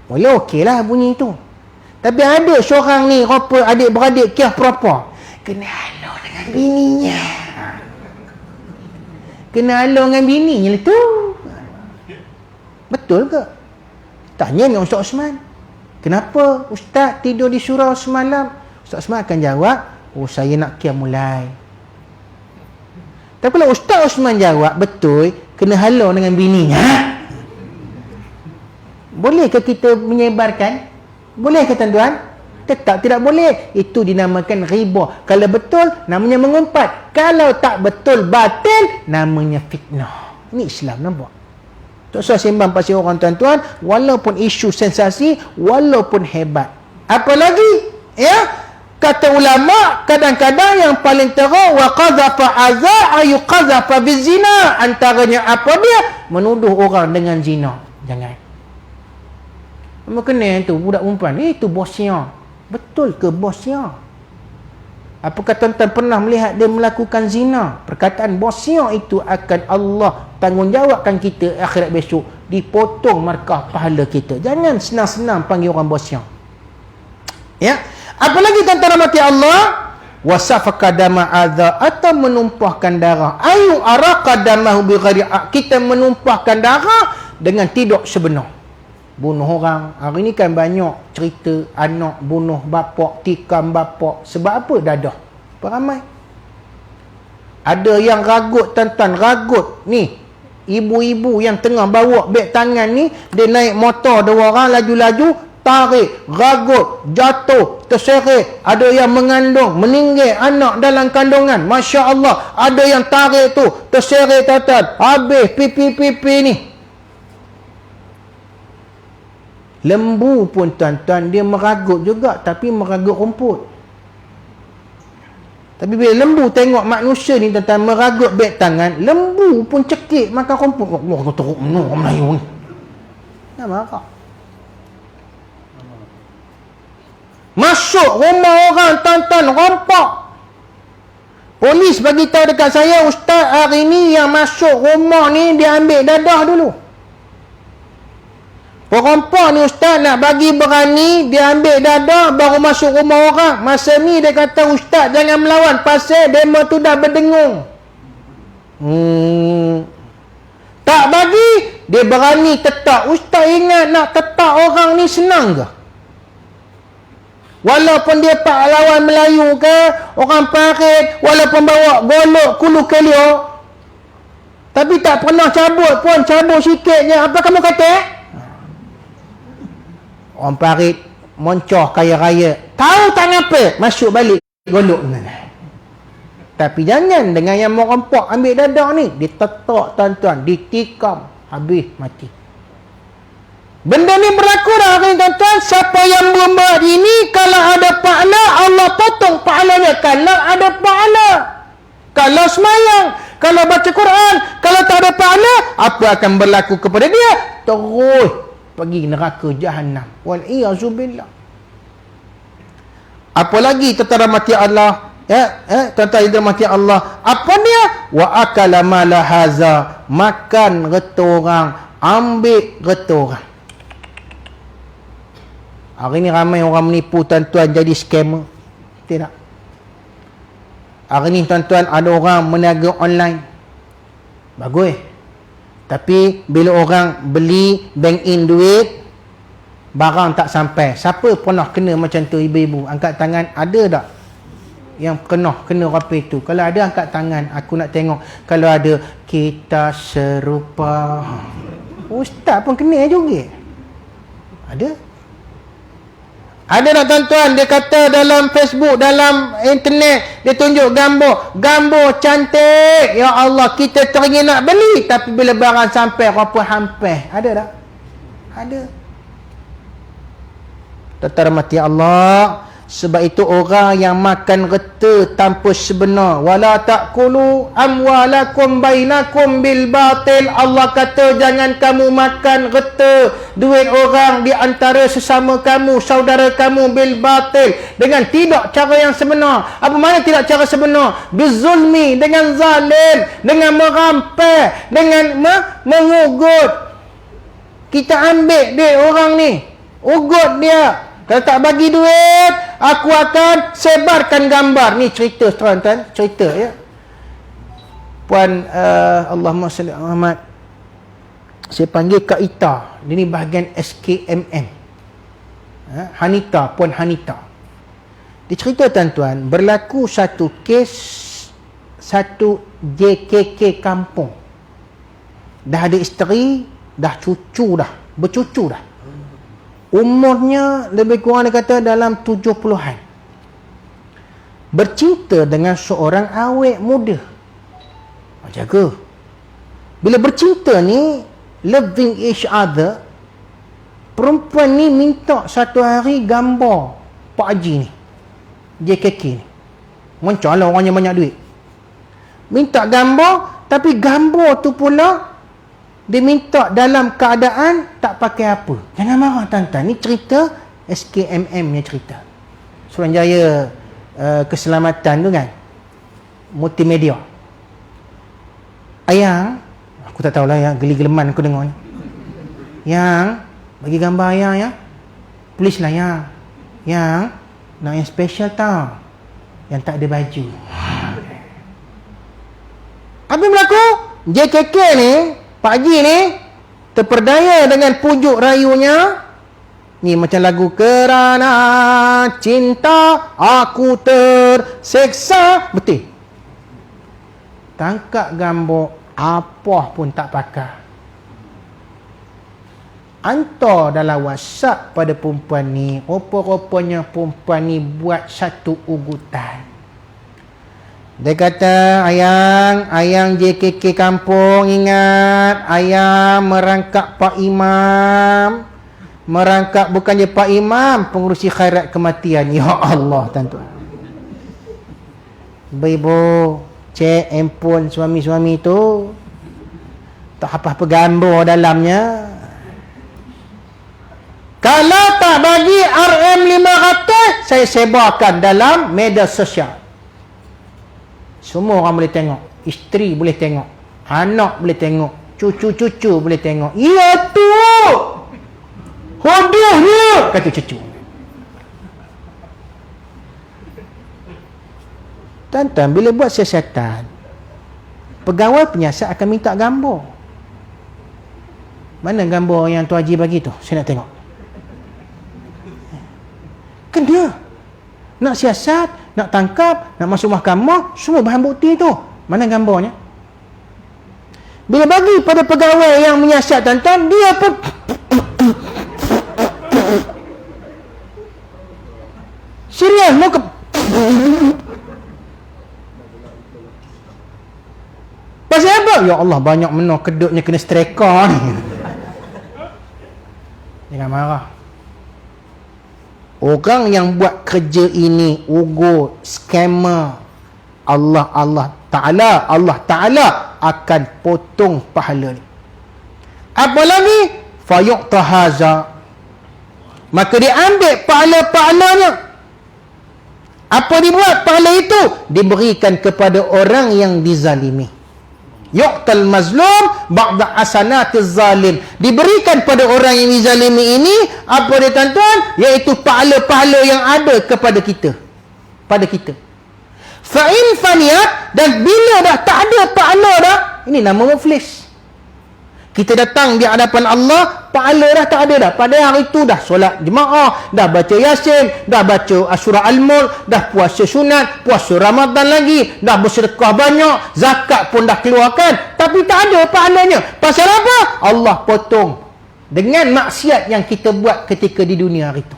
Boleh okey lah bunyi tu. Tapi ada seorang ni, rupa adik-beradik kiah perapa, kena halau dengan bininya. Kena halau dengan bininya lah tu. Betul ke? Tanya dengan Ustaz Osman, kenapa Ustaz tidur di surau semalam? Ustaz Osman akan jawab, oh saya nak qiyamul. Tapi kalau Ustaz Osman jawab, betul, kena halau dengan bininya. Bolehkah kita menyebarkan? Bolehkah tuan-tuan? Tetap tidak boleh. Itu dinamakan riba. Kalau betul, namanya mengumpat. Kalau tak betul, batil, namanya fitnah. Ini Islam, nampak? Tak usah sembang pasal orang tuan-tuan, walaupun isu sensasi, walaupun hebat. Apalagi, ya, kata ulama, kadang-kadang yang paling teruk, wa qazafa azza ayu qazafa bizina. Antaranya apa dia? Menuduh orang dengan zina. Jangan. Apa kena tu budak perempuan? Itu bosnya. Betul ke bosnya? Apakah tuan-tuan pernah melihat dia melakukan zina? Perkataan bosnya itu akan Allah tanggungjawabkan kita akhirat besok. Dipotong markah pahala kita. Jangan senang-senang panggil orang bosnya. Ya. Apalagi tuan-tuan rahmati Allah, wasafaka dama adza, atau menumpahkan darah. Ayu araqa damahu bi ghairi, kita menumpahkan darah dengan tidak sebenar. Bunuh orang. Hari ni kan banyak cerita anak bunuh bapak, tikam bapak. Sebab apa? Dadah. Ramai. Ada yang ragut tuan-tuan, ragut ni. Ibu-ibu yang tengah bawa beg tangan ni, dia naik motor dua orang laju-laju, tarik, ragut, jatuh, terseret. Ada yang mengandung, meninggal anak dalam kandungan. Masya Allah. Ada yang tarik tu, terseret tuan-tuan. Habis pipi-pipi ni. Lembu pun tuan-tuan, dia meragut juga, tapi meragut rumput. Tapi bila lembu tengok manusia ni tuan-tuan meragut beg tangan, lembu pun cekik makan rumput. Allah teruk orang Melayu ni. Nak marah. Masuk rumah orang tuan-tuan, rompak. Polis bagi tahu dekat saya, Ustaz, hari ni yang masuk rumah ni dia ambil dadah dulu. Perempuan ni Ustaz nak bagi berani, dia ambil dadah baru masuk rumah orang. Masa ni dia kata, Ustaz jangan melawan, pasal demo tu dah berdengung. Tak bagi, dia berani tetap. Ustaz ingat nak tetap orang ni senang ke? Walaupun dia pahlawan Melayu ke, orang parit, walaupun bawa golok kulu kelio, tapi tak pernah cabut pun, cabut sikit je. Apa kamu kata? Orang parit moncoh kaya raya. Tahu tak apa? Masuk balik golok. Tapi jangan dengan yang merempak ambil dadah ni. Ditetak tuan-tuan, ditikam, habis mati. Benda ni berlaku dah tuan-tuan. Siapa yang buat ini, kalau ada pahala, Allah potong pahalanya. Kalau ada pahala, kalau semayang, kalau baca Quran, kalau tak ada pahala, apa akan berlaku kepada dia? Terus pergi neraka Jahannam. Wal-iyazubillah. Apalagi tentara mati Allah, tentara yang mati Allah, apa dia? Wa akala mala haza, makan harta orang, ambil harta orang. Hari ni ramai orang menipu tuan-tuan, jadi scammer. Tidak. Hari ni tuan-tuan ada orang meniaga online. Bagus. Tapi bila orang beli bank in duit, barang tak sampai. Siapa pernah kena macam tu ibu-ibu? Angkat tangan, ada tak yang kena apa itu? Kalau ada angkat tangan, aku nak tengok. Kalau ada, kita serupa. Ustaz pun kena juga. Ada? Ada tak tuan-tuan? Dia kata dalam Facebook, dalam internet, dia tunjuk gambar cantik. Ya Allah, kita teringin nak beli, tapi bila barang sampai, apa hampir. Ada tak? Ada. Tentara mati Allah. Sebab itu orang yang makan reta tanpa sebenar, wala taqulu amwalakum bainakum bil batil. Allah kata jangan kamu makan reta duit orang di antara sesama kamu, saudara kamu, bil batil, dengan tidak cara yang sebenar. Apa makna tidak cara sebenar? Bizulmi, dengan zalim, dengan merampas, dengan mengugut. Kita ambil duit orang ni, ugut dia. Kalau tak bagi duit, aku akan sebarkan gambar. Ni cerita tuan-tuan, cerita ya. Puan Allahumma salli ala Muhammad. Saya panggil Kak Ita. Dia ni bahagian SKMM. Hanita, Puan Hanita. Dia cerita tuan-tuan, berlaku satu kes, satu JKK kampung. Dah ada isteri, dah cucu dah, bercucu dah. Umurnya lebih kurang dia kata dalam 70-an. Bercinta dengan seorang awet muda. Jaga. Bila bercinta ni, loving each other, perempuan ni minta satu hari gambar Pak Haji ni, JKK ni. Macam lah orangnya banyak duit. Minta gambar, tapi gambar tu pula dia minta dalam keadaan tak pakai apa. Jangan marah tuan-tuan. Ni cerita SKMM ni cerita. Suruhanjaya Keselamatan tu kan. Multimedia. Ayang, aku tak tahulah ya, geli-geleman aku dengar ni. Yang, bagi gambar ayang ya. Please lah yang. Yang, nak yang special tau. Yang tak ada baju. Apa yang berlaku? JKK ni, Pak Haji ni terperdaya dengan pujuk rayunya. Ni macam lagu kerana cinta aku terseksa. Betul. Tangkap gambar apa pun tak pakai. Hantar dalam WhatsApp pada perempuan ni. Rupa-rupanya perempuan ni buat satu ugutan. Dia kata, ayang JKK kampung, ingat, ayang merangkap Pak Imam. Merangkap bukan je Pak Imam, pengurusi khairat kematian. Ya Allah, tuan-tuan. Ibu, cek handphone suami-suami tu. Tak apa-apa gambar dalamnya. Kalau tak bagi RM500, saya sebarkan dalam media sosial. Semua orang boleh tengok. Isteri boleh tengok. Anak boleh tengok. Cucu-cucu boleh tengok. Ya tu! Hodohnya! Kata cucu. Tuan-tuan, bila buat siasatan, pegawai penyiasat akan minta gambar. Mana gambar yang Tuan Haji bagi tu? Saya nak tengok. Kena. Nak siasat, nak tangkap, nak masuk mahkamah, semua bahan bukti tu. Mana gambarnya? Bila bagi pada pegawai yang menyiasat tuan-tuan, dia pun serius mau ke pasal apa? Ya Allah, banyak menang kedutnya kena striker ni. Jangan marah. Orang yang buat kerja ini ugur, scammer, Allah Ta'ala akan potong pahala ni. Apa lagi? Fayuqta haza, maka dia ambil pahala-pahalanya. Apa dibuat pahala itu? Diberikan kepada orang yang dizalimi. Yuqtal mazlum ba'da hasanatiz zalim. Diberikan pada orang yang dizalimi ini apa dia tuan-tuan? Iaitu pahala-pahala yang ada kepada kita. Pada kita. Fa'in faniyat, dan bila dah tak ada pahala dah, ini nama muflis. Kita datang di hadapan Allah, pahala dah tak ada dah. Pada hari itu dah solat jemaah, dah baca Yasin, dah baca surah Al-Mulk, dah puasa sunat, puasa Ramadan lagi, dah bersedekah banyak, zakat pun dah keluarkan, tapi tak ada pahalanya. Pasal apa? Allah potong dengan maksiat yang kita buat ketika di dunia hari itu.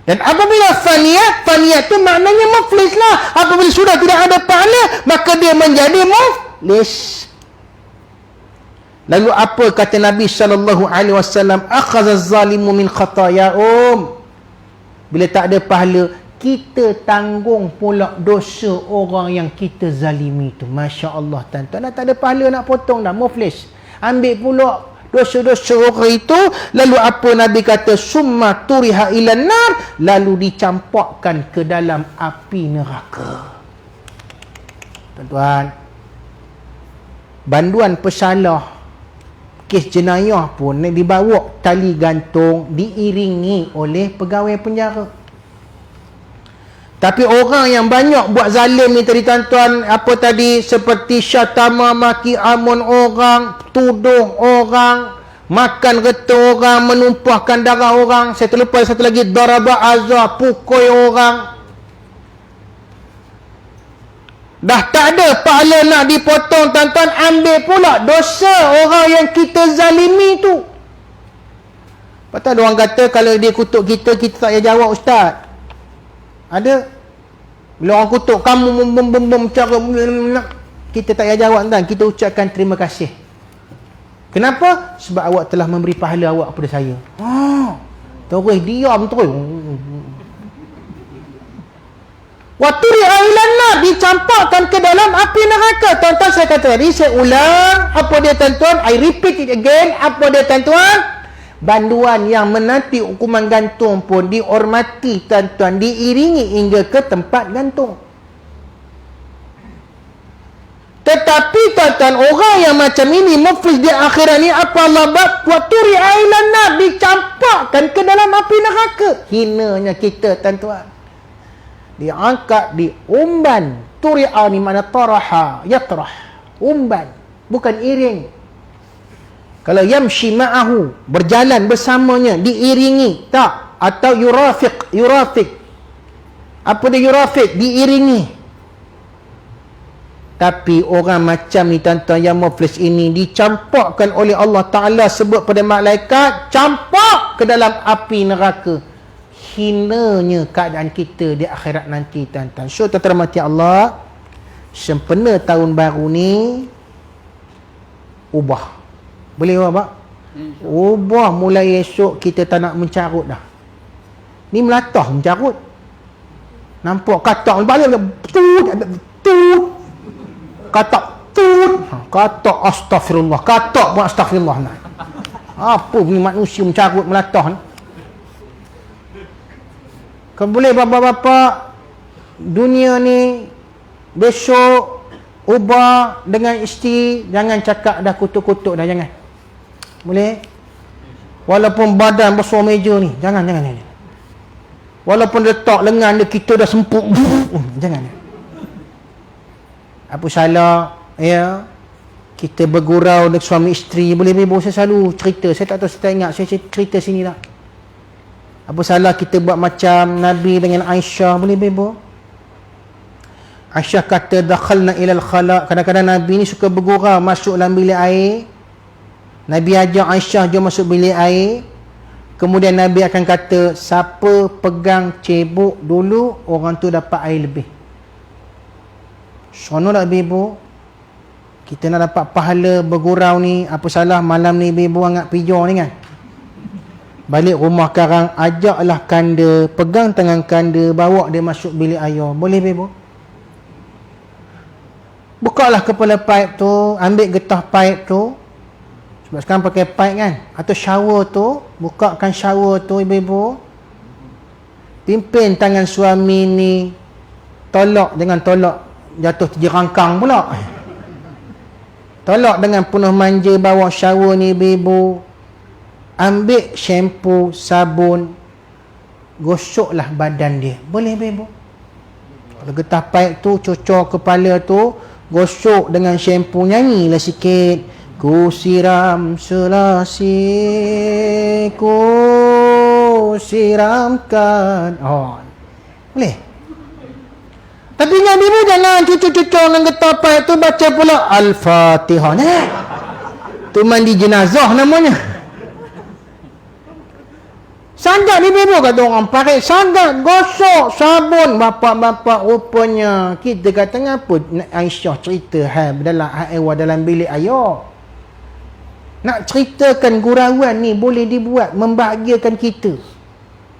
Dan apabila faniyat tu maknanya muflis lah. Apabila sudah tidak ada pahala, maka dia menjadi muflis. Lalu apa kata Nabi SAW? Akhadha az-zalimu min khatayaum. Bila tak ada pahala, kita tanggung pula dosa orang yang kita zalimi tu. Masya Allah tuan-tuan, dah tak ada pahala nak potong dah, muflis. Ambil pula dosa-dosa orang itu. Lalu apa Nabi kata? Summa turiha ilan nar, lalu dicampakkan ke dalam api neraka. Tuan-tuan, banduan pesalah kes jenayah pun dibawa tali gantung, diiringi oleh pegawai penjara. Tapi orang yang banyak buat zalim ni tadi tuan-tuan, apa tadi, seperti syatama, maki amun orang, tuduh orang, makan reta orang, menumpahkan darah orang. Saya terlupa satu lagi, daraba azza, pukul orang. Dah tak ada pahala nak dipotong tuan-tuan, ambil pula dosa orang yang kita zalimi tu. Patut ada orang kata kalau dia kutuk kita, kita tak payah jawab ustaz. Ada. Bila orang kutuk kamu cara kita tak payah jawab tuan, kita ucapkan terima kasih. Kenapa? Sebab awak telah memberi pahala awak kepada saya. Terus diam terus. Waturi ailanna, dicampakkan ke dalam api neraka. Tuan-tuan, saya kata tadi, saya ulang. Apa dia tuan-tuan? I repeat it again. Apa dia tuan-tuan? Banduan yang menanti hukuman gantung pun dihormati tuan-tuan, diiringi hingga ke tempat gantung. Tetapi tuan-tuan, orang yang macam ini muflis di akhirat ni, apa Allah buat? Waturi ailanna, dicampakkan ke dalam api neraka. Hinanya kita tuan-tuan. Diangkat di umban. Turi'a ni mana taraha, yatrah, umban, bukan iring. Kalau yamshi ma'ahu, berjalan bersamanya, diiringi, tak. Atau yurafiq. Apa dia yurafiq? Diiringi. Tapi orang macam ni tuan-tuan, yang muflis ini dicampakkan oleh Allah Ta'ala, sebut pada malaikat, campak ke dalam api neraka. Hinanya keadaan kita di akhirat nanti tuan-tuan. So tuan-tuan rahmati Allah, sempena tahun baru ni ubah. Boleh ubah? Ubah mulai esok kita tak nak mencarut dah. Ni melatah mencarut. Nampak katak balik tut. Katak tut. Katak astagfirullah. Katak pun astagfirullah. Apa ni manusia mencarut melatah ni? Kalau boleh bapa-bapa, dunia ni besok ubah dengan isteri, jangan cakap dah kutuk-kutuk dah, jangan. Boleh? Walaupun badan besar meja ni, jangan. Walaupun letak lengan dia, kita dah sempuk, jangan. Apa salah, ya? Kita bergurau dengan suami isteri, boleh bebo, saya selalu cerita, saya tak tahu saya tak ingat, saya cerita sini tak. Apa salah kita buat macam Nabi dengan Aisyah, boleh bebo? Aisyah kata dakhalna ilal khala', kadang-kadang Nabi ni suka bergurau masuk dalam bilik air. Nabi ajak Aisyah jom masuk bilik air. Kemudian Nabi akan kata, siapa pegang cebok dulu, orang tu dapat air lebih. Sono tak bebo? Kita nak dapat pahala bergurau ni, apa salah malam ni bebo angkat pijo ni kan? Balik rumah karang, ajaklah kanda, pegang tangan kanda, bawa dia masuk bilik ayah. Boleh bebo? Bukalah kepala pipe tu, ambil getah pipe tu. Sebab sekarang pakai pipe kan? Atau shower tu, bukakan shower tu ibu-ibu. Pimpin tangan suami ni, tolak, jangan tolak jatuh jerangkang pula. Tolak dengan penuh manja, bawa shower ni ibu-ibu. Ambil shampoo, sabun, gosoklah badan dia. Boleh ibu-ibu? Kalau getah pipe tu, cocok kepala tu, gosok dengan shampoo, nyanyilah sikit. Ku siram selasi, ku siramkan. Oh, boleh? Tapi ingat ibu jangan cucuk-cucuk dengan getah pipe tu, baca pula Al-Fatihah. Tu mandi jenazah namanya. Sangat ni ibu kata orang pakai, sangat gosok sabun. Bapak-bapak rupanya kita kata ngapa Aisyah cerita dalam bilik ayah. Nak ceritakan gurauan ni boleh dibuat membahagiakan kita,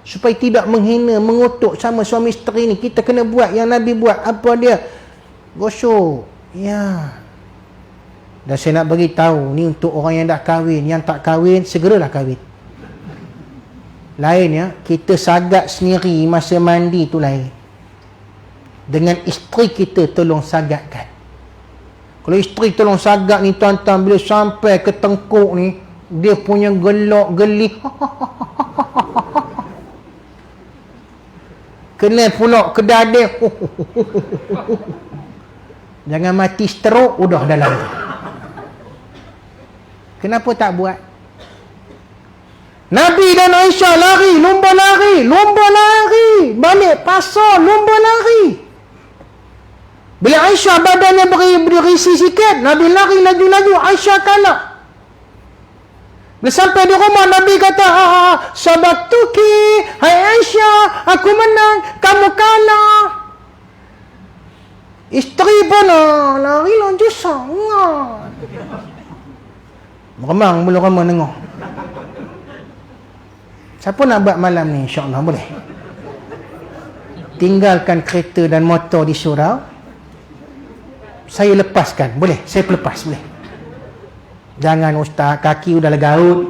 supaya tidak menghina, mengutuk sama suami isteri ni. Kita kena buat yang Nabi buat. Apa dia? Gosok. Ya. Dan saya nak bagi tahu ni untuk orang yang dah kahwin. Yang tak kahwin, segeralah kahwin. Lain ya, kita sagat sendiri masa mandi tu lain. Dengan isteri kita tolong sagatkan. Kalau isteri tolong sagat ni tuan-tuan, bila sampai ke tengkuk ni, dia punya gelak gelih. Kena pula ke dada. Jangan mati stroke udah dalam tu. Kenapa tak buat? Nabi dan Aisyah lari, lumba lari, balik pasar, lumba lari. Bila Aisyah badannya berisi sikit, Nabi lari laju-laju, Aisyah kalah. Bila sampai di rumah, Nabi kata, sabatuki, hai Aisyah, aku menang, kamu kalah. Isteri pun lari laju sangat. Meremang bulu rama dengar. Siapa nak buat malam ni, insyaAllah boleh? Tinggalkan kereta dan motor di surau, saya lepaskan, boleh? Saya pelepas, boleh? Jangan ustaz, kaki udah legaut.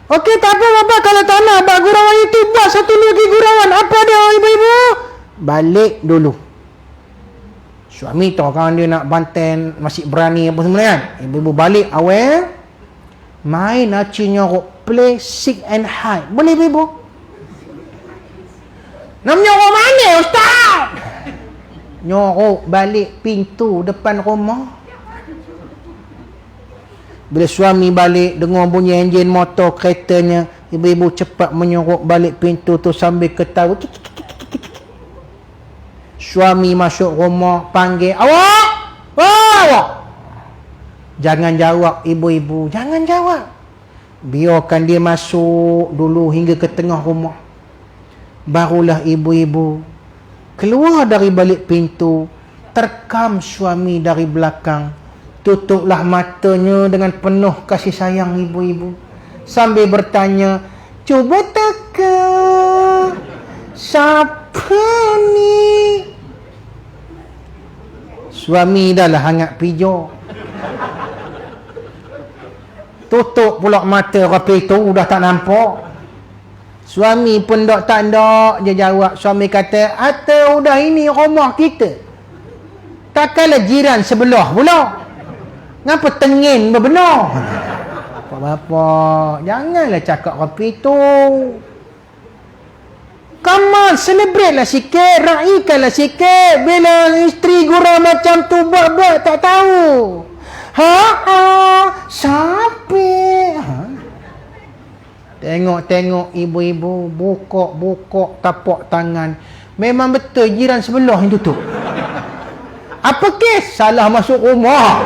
Okey, tak apa bapak, kalau tak nak buat gurauan itu, buat satu lagi gurauan. Apa dia ibu-ibu? Balik dulu. Suami tahu kan dia nak banten, masih berani apa semua kan? Ibu-ibu balik awal, main aci nyorok, play seek and hide. Boleh ibu? Nak nyorok mana ustaz? Nyorok balik pintu depan rumah. Bila suami balik, dengar bunyi enjin motor keretanya, ibu-ibu cepat menyorok balik pintu tu sambil ketawa. Suami masuk rumah, panggil, awak! Awak! Jangan jawab ibu-ibu, jangan jawab. Biarkan dia masuk dulu hingga ke tengah rumah. Barulah ibu-ibu keluar dari balik pintu, terkam suami dari belakang. Tutuplah matanya dengan penuh kasih sayang ibu-ibu, sambil bertanya, cuba teka, siapa ni? Suami dah lah hangat pijo. Tutup pula mata rapi tu, dah tak nampak. Suami pun tak dia jawab. Suami kata, atau udah ini rumah kita, takkanlah jiran sebelah pula. Ngapa tengin berbenar? Bapak, janganlah cakap rapi tu. Come on, celebrate lah sikit, raikan lah sikit. Bila isteri gurau macam tu buat tak tahu. Sampai. Tengok ibu-ibu bokok tapak tangan. Memang betul jiran sebelah yang tutup. Apa kes? Salah masuk rumah.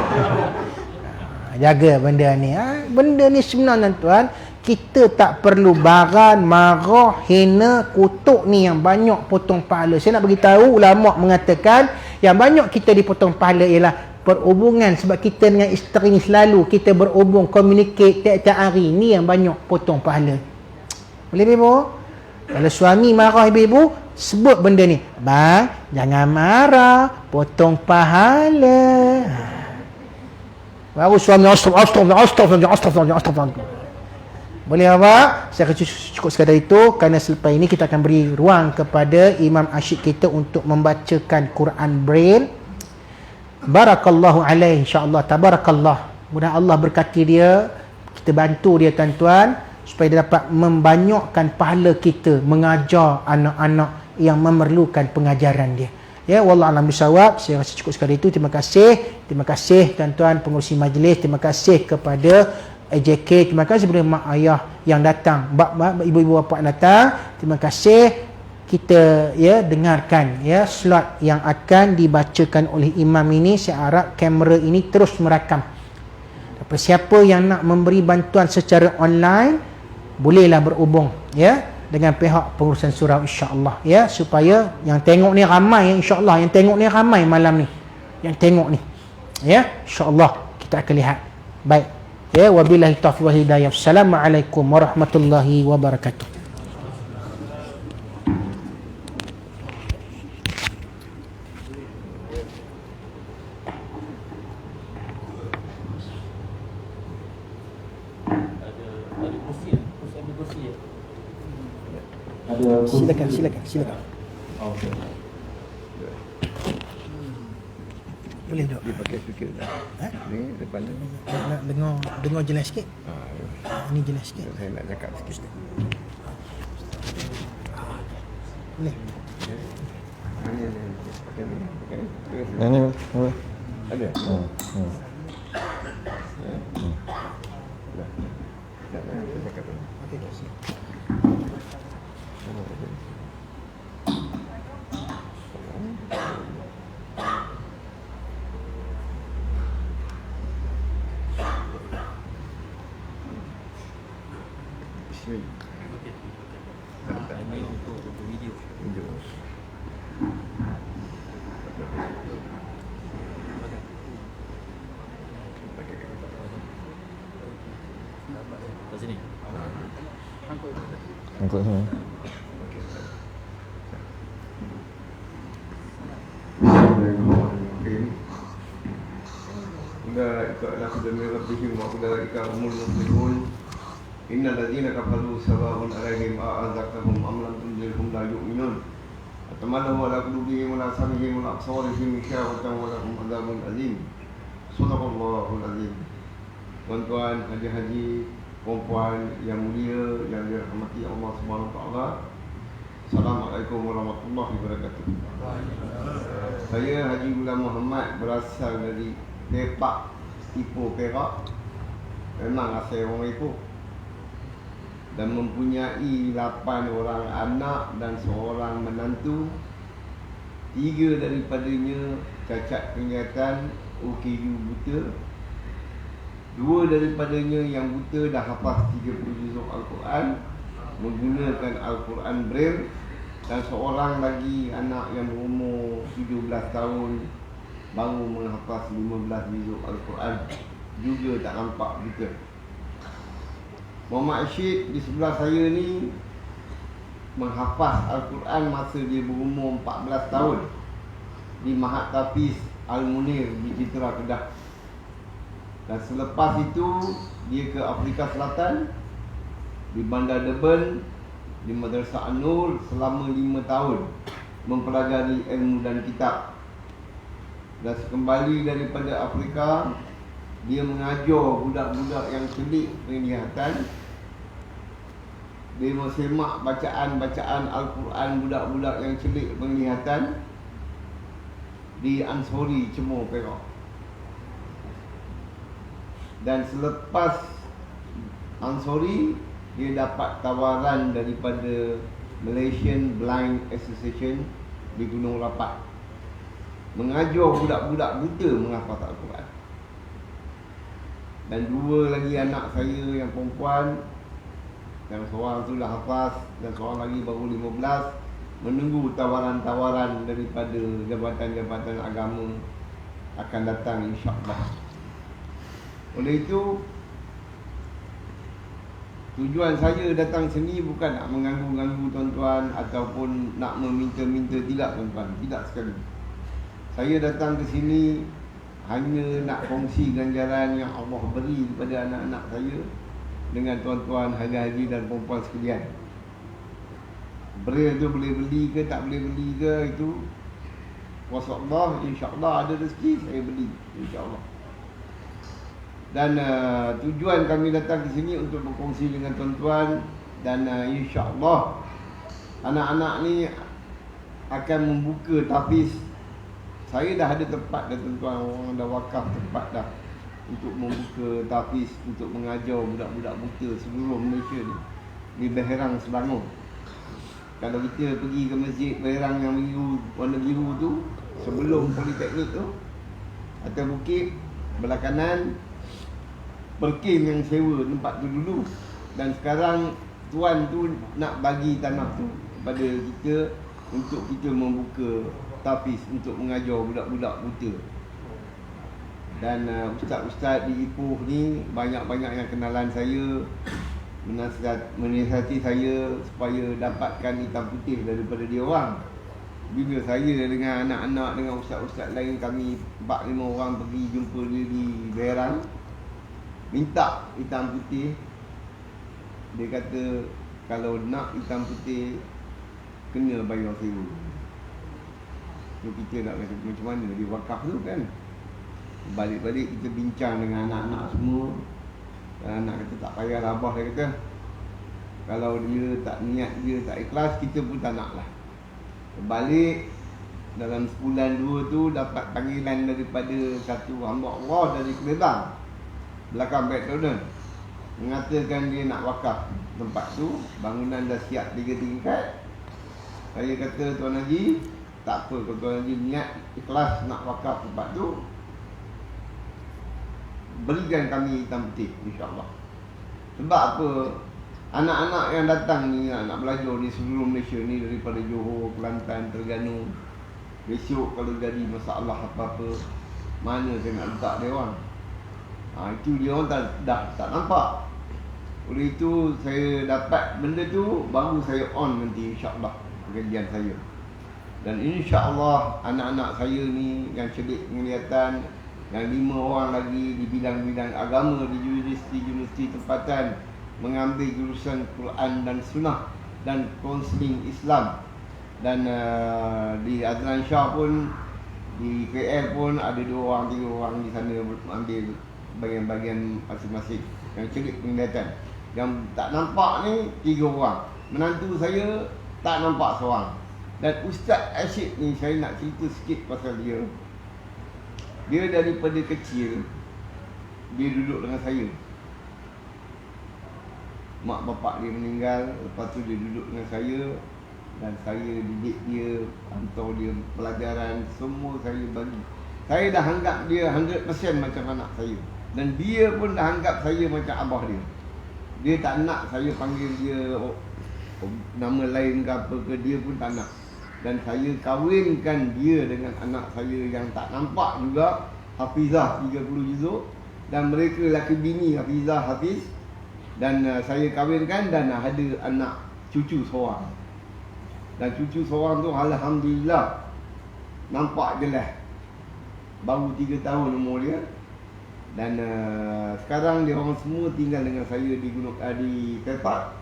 Jaga benda ni. Benda ni sebenarnya tuan, kita tak perlu baran, marah, hina, kutuk ni yang banyak potong pahala. Saya nak beritahu, ulama mengatakan yang banyak kita dipotong pahala ialah perhubungan. Sebab kita dengan isteri ni selalu kita berhubung, communicate tiap-tiap hari. Ni yang banyak potong pahala. Boleh ibu? Kalau suami marah ibu-ibu, sebut benda ni. Bang, jangan marah, potong pahala. Baru suami astagfirullah. Boleh apa? Saya akan cukup sekadar itu, kerana selepas ini kita akan beri ruang kepada Imam Asyik kita untuk membacakan Quran Braille. Barakallahu alaih, insya-Allah, tabarakallah. Mudah Allah berkati dia, kita bantu dia tuan-tuan supaya dia dapat membanyakkan pahala kita mengajar anak-anak yang memerlukan pengajaran dia. Ya, wallahu a'lam bissawab. Saya rasa cukup sekadar itu. Terima kasih tuan-tuan pengurusi majlis, terima kasih kepada AJK, terima kasih kepada mak ayah yang datang, ibu-ibu bapa yang datang. Terima kasih. Kita dengarkan slot yang akan dibacakan oleh imam ini. Saya harap kamera ini terus merakam. Siapa yang nak memberi bantuan secara online, bolehlah berhubung dengan pihak pengurusan surau, insya-Allah, supaya yang tengok ni ramai, insya-Allah yang tengok ni ramai malam ni. Yang tengok ni, insya-Allah kita akan lihat. Baik. Wabillahi taufiq wal hidayah. Assalamualaikum warahmatullahi wabarakatuh. Silakan. Okey. Boleh dok. Dia pakai speaker dah. Ni depan ni. Nak dengar jelas sikit. Ini jelas sikit. Saya nak cakap sikit. Boleh. Ini. Ada? Ini untuk video. Kat sini. Angkut sini. Innal ladzina kafaru sawa'un 'alaihim a'anzartahum am lam tunzirhum la yu'minun. Atamalu wa la qulubihim wa la sam'ihim wa la absarihim ghishawatun wa lahum 'adzabun 'adzim. Shadaqallahul 'adzim. Tuan-tuan haji puan-puan yang mulia yang dirahmati Allah Subhanahu wa taala. Assalamualaikum warahmatullahi wabarakatuh. Saya Haji Gulam Muhammad, berasal dari Pepak, Ipoh, Perak. Memang asal orang Ipoh. Dan mempunyai 8 orang anak dan seorang menantu. 3 daripadanya cacat penglihatan, OKU buta. 2 daripadanya yang buta dah hafaz 30 juzuk Al-Quran menggunakan Al-Quran Braille. Dan seorang lagi anak yang berumur 17 tahun baru menghafaz 15 juzuk Al-Quran, juga tak nampak buta. Muhammad Asyik di sebelah saya ni menghafaz Al-Quran masa dia berumur 14 tahun di Mahat Tafiz Al-Munir di Citra, Kedah. Dan selepas itu dia ke Afrika Selatan, di Bandar Durban, di Madrasah An-Nur selama 5 tahun mempelajari ilmu dan kitab. Dan sekembali daripada Afrika, dia mengajar budak-budak yang selik penglihatan dia mau semak bacaan-bacaan Al-Quran budak-budak yang celik penglihatan di Ansori Cemor Perak. Dan selepas Ansori, dia dapat tawaran daripada Malaysian Blind Association di Gunung Rapat, mengajar budak-budak buta menghafaz Al-Quran. Dan 2 lagi anak saya yang perempuan, yang seorang tu dah hafaz dan seorang lagi baru 15, menunggu tawaran-tawaran daripada jabatan-jabatan agama akan datang insya-Allah. Oleh itu, tujuan saya datang sini bukan nak mengganggu-ganggu tuan-tuan ataupun nak meminta-minta, tidak tuan-tuan, tidak sekali. Saya datang ke sini hanya nak kongsi ganjaran yang Allah beri kepada anak-anak saya dengan tuan-tuan haji-haji dan perempuan sekalian. Braille tu boleh beli ke tak boleh beli ke, itu kuasa Allah. InsyaAllah ada rezeki saya beli, insyaAllah. Dan tujuan kami datang ke sini untuk berkongsi dengan tuan-tuan. Dan insyaAllah anak-anak ni akan membuka tahfiz. Saya dah ada tempat dah tuan-tuan, orang dah wakaf tempat dah untuk membuka tahfiz, untuk mengajar budak-budak buta seluruh Malaysia ni, di Beherang, Selangor. Kalau kita pergi ke masjid Beherang yang biru, warna biru tu, sebelum Politeknik tu, atas bukit, belah kanan, Perkim yang sewa tempat tu dulu. Dan sekarang tuan tu nak bagi tanah tu kepada kita untuk kita membuka tahfiz untuk mengajar budak-budak buta. Dan ustaz-ustaz di Ipoh ni banyak-banyak yang kenalan saya, menasihati saya supaya dapatkan hitam putih daripada dia orang. Bila saya dengan anak-anak, dengan ustaz-ustaz lain, kami 4-5 orang pergi jumpa dia di Beherang, minta hitam putih. Dia kata kalau nak hitam putih kena bayar sewa. So kita nak kata macam mana dia wakaf tu kan. Balik-balik kita bincang dengan anak-anak semua. Dan anak kata tak payahlah abah, dia kata kalau dia tak niat, dia tak ikhlas, kita pun tak nak lah. Balik dalam sebulan 2 tu dapat panggilan daripada satu hamba Allah dari Kelantan, belakang McDonald, mengatakan dia nak wakaf tempat tu. Bangunan dah siap 3 tingkat. Saya kata, Tuan Haji, tak apa, kalau Tuan Haji niat ikhlas nak wakaf tempat tu, berikan kami hitam putih, insyaAllah. Sebab apa? Anak-anak yang datang ni nak belajar di seluruh Malaysia ni, daripada Johor, Kelantan, Terengganu. Besok kalau jadi masalah apa-apa, mana saya nak letak dia orang? Itu dia orang dah tak nampak. Oleh itu saya dapat benda tu, baru saya on nanti insyaAllah pengajian saya. Dan insyaAllah anak-anak saya ni yang celik penglihatan, yang 5 orang lagi di bidang-bidang agama di universiti-universiti tempatan, mengambil jurusan Quran dan Sunnah dan kaunseling Islam. Dan di Azlan Shah pun, di KL pun ada 2 orang, 3 orang di sana ambil bahagian-bahagian masing-masing yang celik penglihatan. Yang tak nampak ni 3 orang. Menantu saya tak nampak seorang. Dan Ustaz Asyik ni, saya nak cerita sikit pasal dia. Dia daripada kecil dia duduk dengan saya. Mak bapak dia meninggal, lepas tu dia duduk dengan saya. Dan saya didik dia, hantar dia pelajaran, semua saya bagi. Saya dah anggap dia 100% macam anak saya. Dan dia pun dah anggap saya macam abah dia. Dia tak nak saya panggil dia nama lain ke apa ke, dia pun tak nak. Dan saya kahwinkan dia dengan anak saya yang tak nampak juga, Hafizah 30 juzuk. Dan mereka laki bini Hafizah Hafiz. Dan saya kahwinkan dan ada anak cucu seorang. Dan cucu seorang tu alhamdulillah nampak jelas. Baru 3 tahun umur dia. Dan sekarang dia orang semua tinggal dengan saya di Tepak.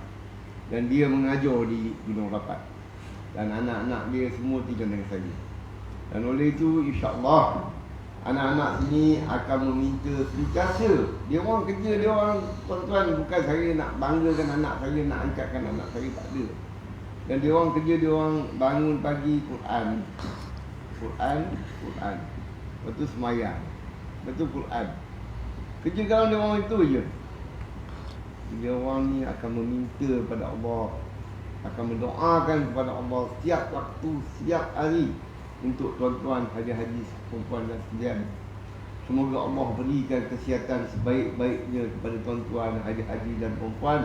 Dan dia mengajar di Gunung Rapat. Dan anak-anak dia semua tinggal dengan saya. Dan oleh itu insyaAllah Anak-anak sini akan meminta sentiasa. Dia orang kerja dia orang, tuan-tuan, bukan saya nak banggakan anak saya, nak angkatkan anak saya, tak ada. Dan dia orang kerja, dia orang bangun pagi Quran. Lepas tu semayang. Lepas tu Quran. Kerja kawan dia orang itu je. Dia orang ni akan meminta kepada Allah, akan mendoakan kepada Allah setiap waktu, setiap hari untuk tuan-tuan haji-haji perempuan dan sekalian. Semoga Allah berikan kesihatan sebaik-baiknya kepada tuan-tuan haji-haji dan perempuan.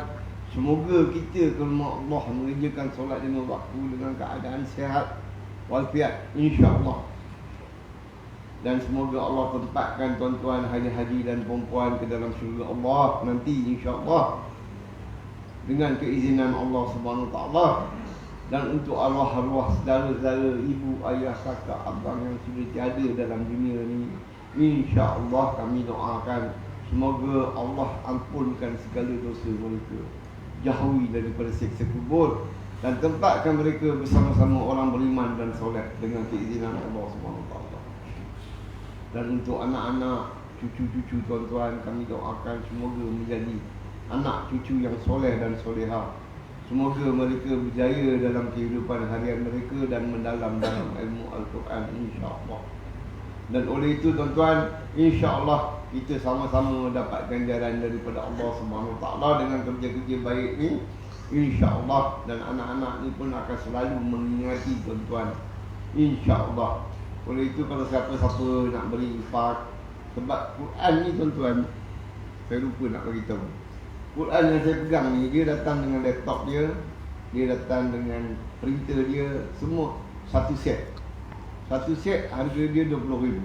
Semoga kita ke rumah Allah mengerjakan solat 5 waktu dengan keadaan sihat walafiat, insya-Allah. Dan semoga Allah tempatkan tuan-tuan haji-haji dan perempuan ke dalam syurga Allah nanti, insya-Allah, dengan keizinan Allah Subhanahu Wa Taala. Dan untuk arwah-arwah saudara-saudara, ibu, ayah, kakak, abang yang sudah tiada dalam dunia ni, insya-Allah kami doakan semoga Allah ampunkan segala dosa mereka, jauhi daripada siksa kubur, dan tempatkan mereka bersama-sama orang beriman dan soleh dengan keizinan Allah Subhanahu Wa Taala. Dan untuk anak-anak, cucu-cucu tuan-tuan, kami doakan semoga menjadi anak cucu yang soleh dan solehah. Semoga mereka berjaya dalam kehidupan harian mereka dan mendalam dalam ilmu Al-Quran, insya-Allah. Dan oleh itu tuan-tuan, insya-Allah kita sama-sama dapat ganjaran daripada Allah Subhanahu Wa Taala dengan kerja-kerja baik ni, insya-Allah. Dan anak-anak ni pun akan selalu mengingati tuan-tuan, insya-Allah. Oleh itu kalau siapa-siapa nak beri infak, sebab Quran ni tuan-tuan, saya lupa nak beritahu. Quran yang saya pegang ni, dia datang dengan laptop dia, dia datang dengan printer dia, semua satu set. Satu set harga dia RM20,000.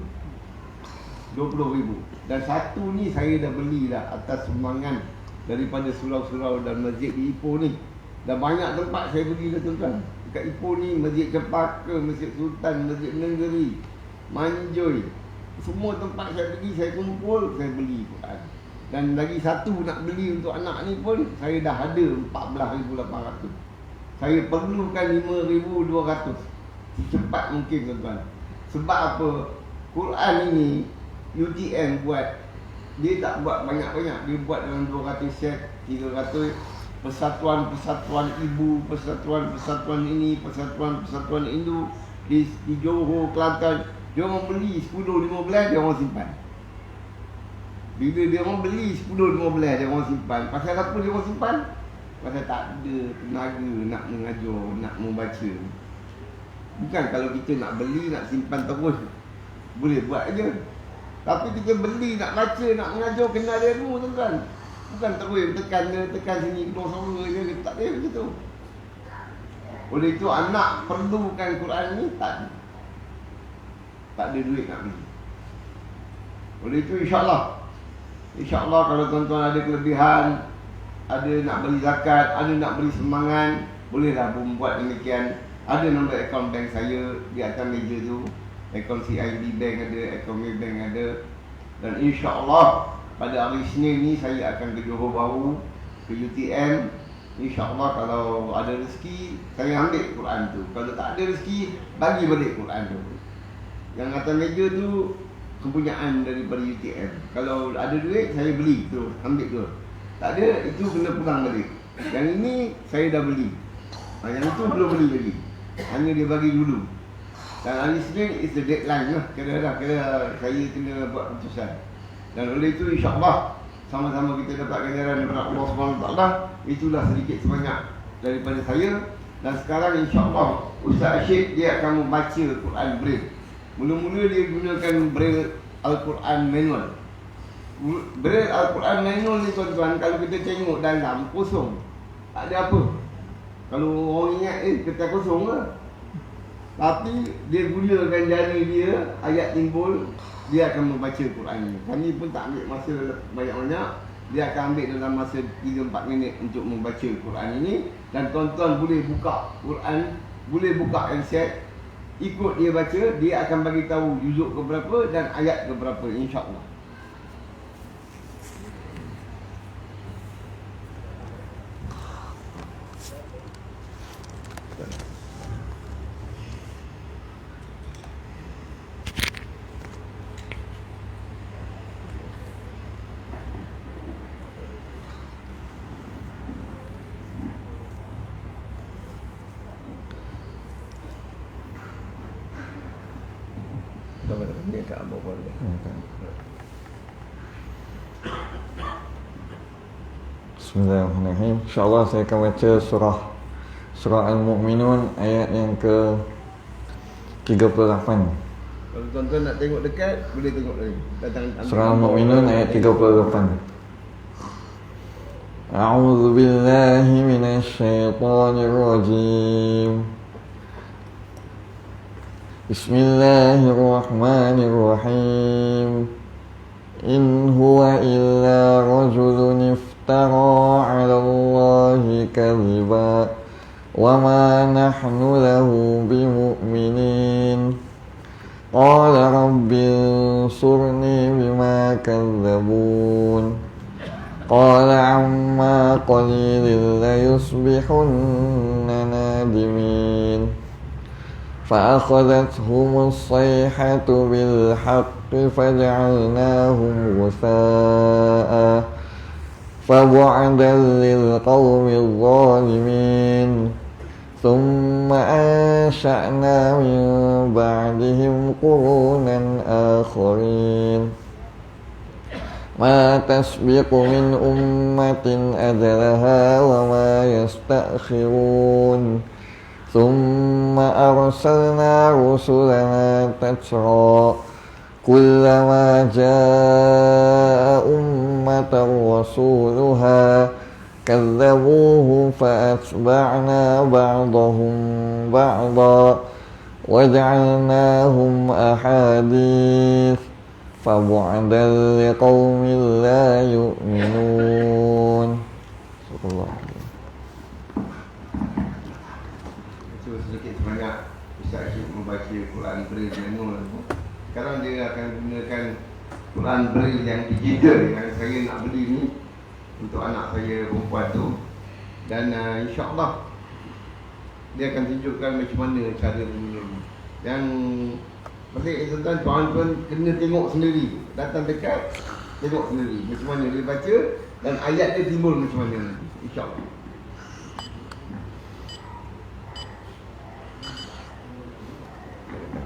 RM20,000. Dan satu ni saya dah beli dah atas sumbangan daripada surau-surau dan masjid di Ipoh ni. Dan banyak tempat saya beli dah tuan-tuan. Dekat Ipoh ni, Masjid Cempaka, Masjid Sultan, Masjid Nenggeri, Manjoy, semua tempat saya pergi, saya kumpul, saya beli Quran. Dan lagi satu nak beli untuk anak ni pun saya dah ada 14,800. Saya perlukan 5,200 secepat mungkin tuan-tuan. Sebab apa? Quran ini UTM buat, dia tak buat banyak-banyak, dia buat dalam 200 set, 300. Persatuan-persatuan ibu, persatuan-persatuan ini, persatuan-persatuan Hindu di Johor, Kelantan, dia orang beli 10-15, dia orang simpan. Bila dia orang beli 10-15, dia orang simpan. Pasal apa dia orang simpan? Pasal tak ada tenaga nak mengajar, nak membaca. Bukan kalau kita nak beli, nak simpan terus, boleh buat aja. Tapi kita beli, nak baca, nak mengajar, kena ada ilmu tuan-tuan. Bukan terus tekan sini, keluar suara je, tak ada begitu. Oleh itu anak perlukan Quran ni, tak ada duit nak beli. Oleh itu insya-Allah kalau tuan-tuan ada kelebihan, ada nak beli zakat, ada nak beli sumbangan, bolehlah buat demikian. Ada nombor akaun bank saya di atas meja tu. Akaun CIB Bank ada, akaun Maybank ada. Dan insya-Allah pada hari Isnin ni saya akan ke Johor Bahru, ke UTM. InsyaAllah kalau ada rezeki, saya ambil Quran tu. Kalau tak ada rezeki, bagi balik Quran tu. Yang atas meja tu kepunyaan daripada UTM. Kalau ada duit, saya beli tu, ambil tu. Tak ada, itu kena pulang balik. Yang ini saya dah beli. Yang itu belum beli lagi. Hanya dia bagi dulu. Dan hari Isnin is the deadline lah. Kira saya kena buat keputusan. Dan oleh itu insya-Allah sama-sama kita dapat ganjaran daripada Allah SWT. Itulah sedikit sebanyak daripada saya. Dan sekarang insya-Allah Ustaz Asyik dia akan membaca Quran Braille. Mula-mula dia gunakan Braille Al-Quran manual. Braille Al-Quran manual ni tuan-tuan, kalau kita tengok dalam kosong, tak ada apa. Kalau orang ingat kertas kosong ke. Tapi dia gunakan jari dia, ayat timbul, dia akan membaca Quran ni. Kami pun tak ambil masa banyak-banyak. Dia akan ambil dalam masa 3-4 minit untuk membaca Quran ini. Dan tuan-tuan boleh buka Quran, boleh buka handset, ikut dia baca, dia akan bagi tahu juzuk ke berapa dan ayat ke berapa, insya-Allah. Dia tak apa boleh. Bismillahirrahmanirrahim. InsyaAllah saya akan baca surah Al-Mu'minun ayat yang ke 38. Kalau tuan-tuan nak tengok dekat, boleh tengok lagi. Surah Al-Mu'minun ayat 38. A'udzu billahi minasy syaithanir rajim. Bismillahirrahmanirrahim. In huwa illa rajulun iftara 'ala Allahi kadhiba wa ma nahnu lahu bimu'minin. Qala rabbi ansurni bima kadzabun. Qala amma qalilin layusbihunna nadimin. فأخذتهم الصيحة بالحق فجعلناهم غثاء فبعدا للقوم الظالمين ثم أنشأنا من بعدهم قرونا آخرين ما تسبق من أمة أجلها وما يستأخرون ثم أرسلنا رسلنا تترى كلما جاء أمة رسولها كذبوه فأتبعنا بعضهم بعضا وجعلناهم أحاديث فبعدا لقوم لا يؤمنون. Sedikit sebanyak Ustaz Syed membaca Quran Braille manual. Sekarang dia akan gunakan Quran Braille yang digital yang saya nak beli ni untuk anak saya perempuan tu. Dan insya-Allah dia akan tunjukkan macam mana cara mengulang. Yang pelik tuan-tuan kena tengok sendiri. Datang dekat tengok sendiri macam mana dia baca dan ayat dia timbul macam mana nanti. Insya-Allah.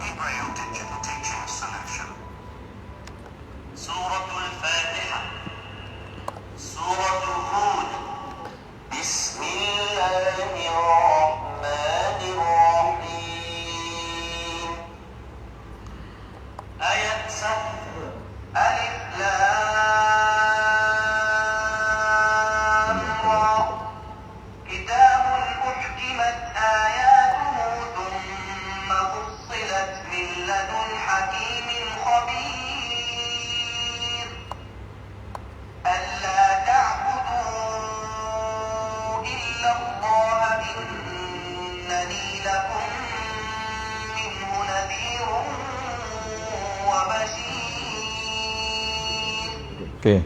Braille Digital Teaching Solution. Suratul Fatiha. Suratul Hud. Bismillahirrahmanirrahim. Ayat 1. Alif Lam Ra. Kitabun uhkimat ayatuhu thumma fussilat min ladun hakimin khabir. Alla ta'budu illa Allah innani lakum minhu nadhirun wa bashir. Okey.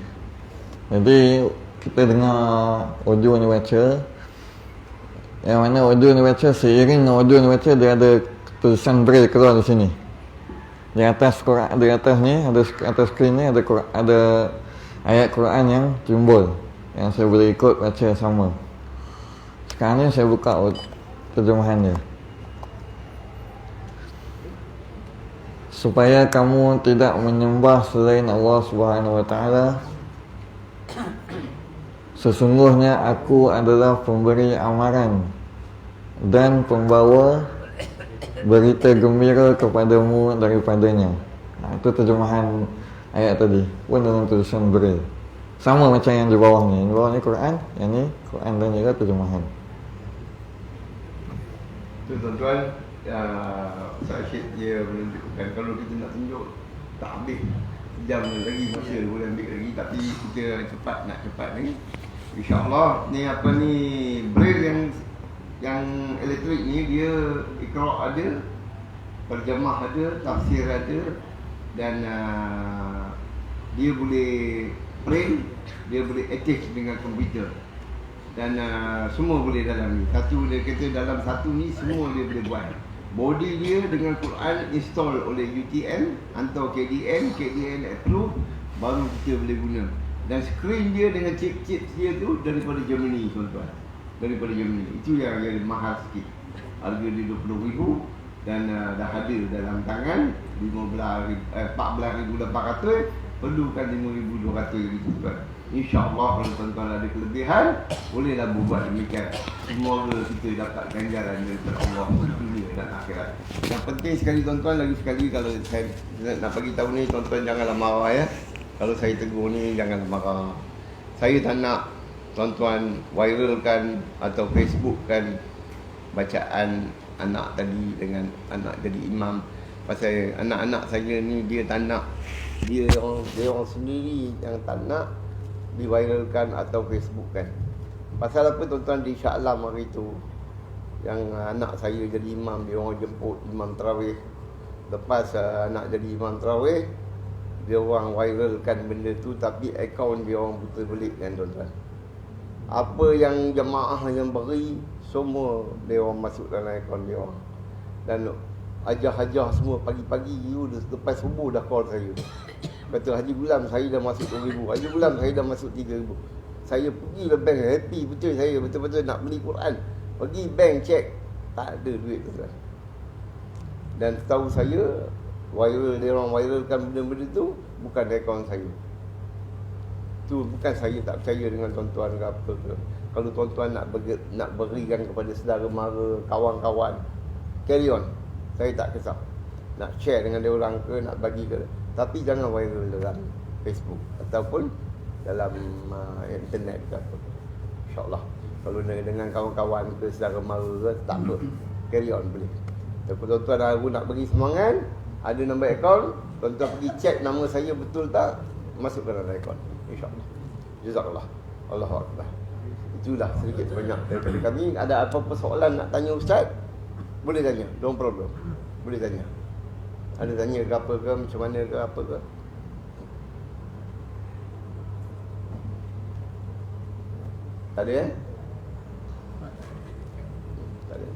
Jadi kita dengar audio ni baca. Yang mana audio ni baca seiring dengan audio ni baca dia ada tulisan braille keluar di sini. Di atas Quran, di atas ni ada atas skrin ni ada ayat Quran yang timbul yang saya boleh ikut baca sama. Sekarang ni saya buka terjemahan dia. Supaya kamu tidak menyembah selain Allah Subhanahu wa taala. Sesungguhnya aku adalah pemberi amaran dan pembawa berita gembira kepadamu daripadanya. Itu terjemahan ayat tadi pun dalam tulisan braille. Sama macam yang di bawah ni. Yang di bawah ni Quran, yang ni Quran dan juga terjemahan. Tu tuan-tuan, Ustaz Syed dia menunjukkan kalau kita nak tunjuk tak habis jam lagi masa boleh ambil lagi, tapi kita nak cepat ni. InsyaAllah ni apa ni braille yang elektrik ni dia Iqra ada, terjemah ada, tafsir ada dan dia boleh print, dia boleh attach dengan komputer dan semua boleh dalam ni. Satu dia kata dalam satu ni semua dia boleh buat. Body dia dengan Quran install oleh UTM, hantar KDN approve, baru kita boleh guna. Dan skrin dia dengan chip-chip dia tu daripada Germany tuan-tuan. Daripada Germany. Itu yang mahal sikit. Harga dia 20,000 dan dah hadir dalam tangan 14,800, perlukan 5,200 gitu tuan. InsyaAllah kalau tuan-tuan ada kelebihan, bolehlah berbuat demikian. Semoga kita dapat ganjaran daripada Allah dunia dan akhirat. Yang penting sekali tuan-tuan, lagi sekali kalau saya nak bagi tahu ni, tuan-tuan janganlah marah ya. Kalau saya tegur ni janganlah marah. Saya tak nak tuan-tuan viralkan atau Facebookkan bacaan anak tadi dengan anak jadi imam. Pasal anak-anak saya ni dia tak nak, dia orang sendiri yang tak nak diviralkan atau Facebookkan. Pasal apa tuan-tuan, di Shah Alam hari tu yang anak saya jadi imam, dia orang jemput imam tarawih. Lepas anak jadi imam tarawih, dia orang viralkan benda tu, tapi akaun dia orang putar balik kan tuan-tuan. Apa yang jemaah yang beri, semua dia orang masuk dalam akaun dia orang. Dan hajah-hajah semua pagi-pagi lepas subuh dah call saya. Kata Haji Gulam saya dah masuk 2,000, Haji Gulam saya dah masuk 3,000. Saya pergi ke bank, happy betul saya, betul-betul nak beli Quran. Pergi bank check, tak ada duit tuan. Dan tahu saya, dia orang viralkan benda-benda tu bukan akaun saya. Tu bukan saya tak percaya dengan tuan-tuan ke apa ke. Kalau tuan-tuan nak berikan kepada saudara mara, kawan-kawan, carry on. Saya tak kisah. Nak share dengan dia orang ke, nak bagi ke. Tapi jangan viral dalam Facebook ataupun dalam internet ke apa. InsyaAllah. Kalau dengan kawan-kawan ke, saudara mara ke, tak apa. Carry on boleh. Tapi tuan-tuan baru nak bagi semangat, ada nombor akaun, tuan-tuan pergi check nama saya betul tak, masuk dalam akaun. InsyaAllah. Jazakallah. Allahu Akbar. Itulah sedikit banyak daripada kami. Ada apa-apa soalan nak tanya Ustaz, boleh tanya, no problem. Boleh tanya. Ada tanya ke apa ke, macam mana ke apa ke. Tak ada Tak ada.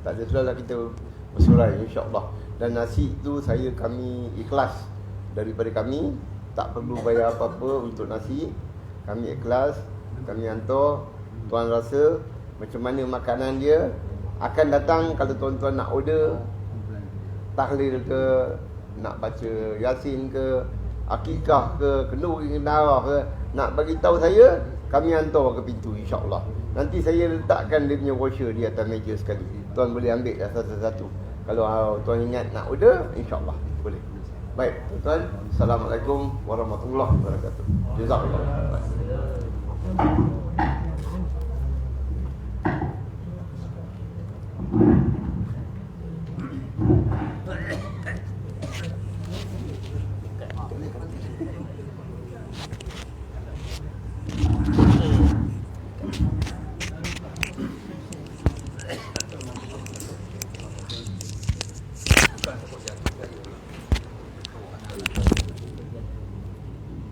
Tak ada, sudahlah kita bersurai insya-Allah. Dan nasi tu kami ikhlas daripada kami, tak perlu bayar apa-apa untuk nasi. Kami ikhlas, kami hantar. Tuan rasa macam mana makanan dia akan datang. Kalau tuan-tuan nak order tahlil ke, nak baca Yasin ke, akikah ke, kenduri darah ke, nak bagi tahu saya, kami hantar ke pintu insya-Allah. Nanti saya letakkan dia punya brochure di atas meja sekali. Tuan boleh ambil dah satu-satu. Kalau tuan ingat nak order, insya-Allah boleh. Baik, tuan-tuan, Assalamualaikum warahmatullahi wabarakatuh. Jazakallah.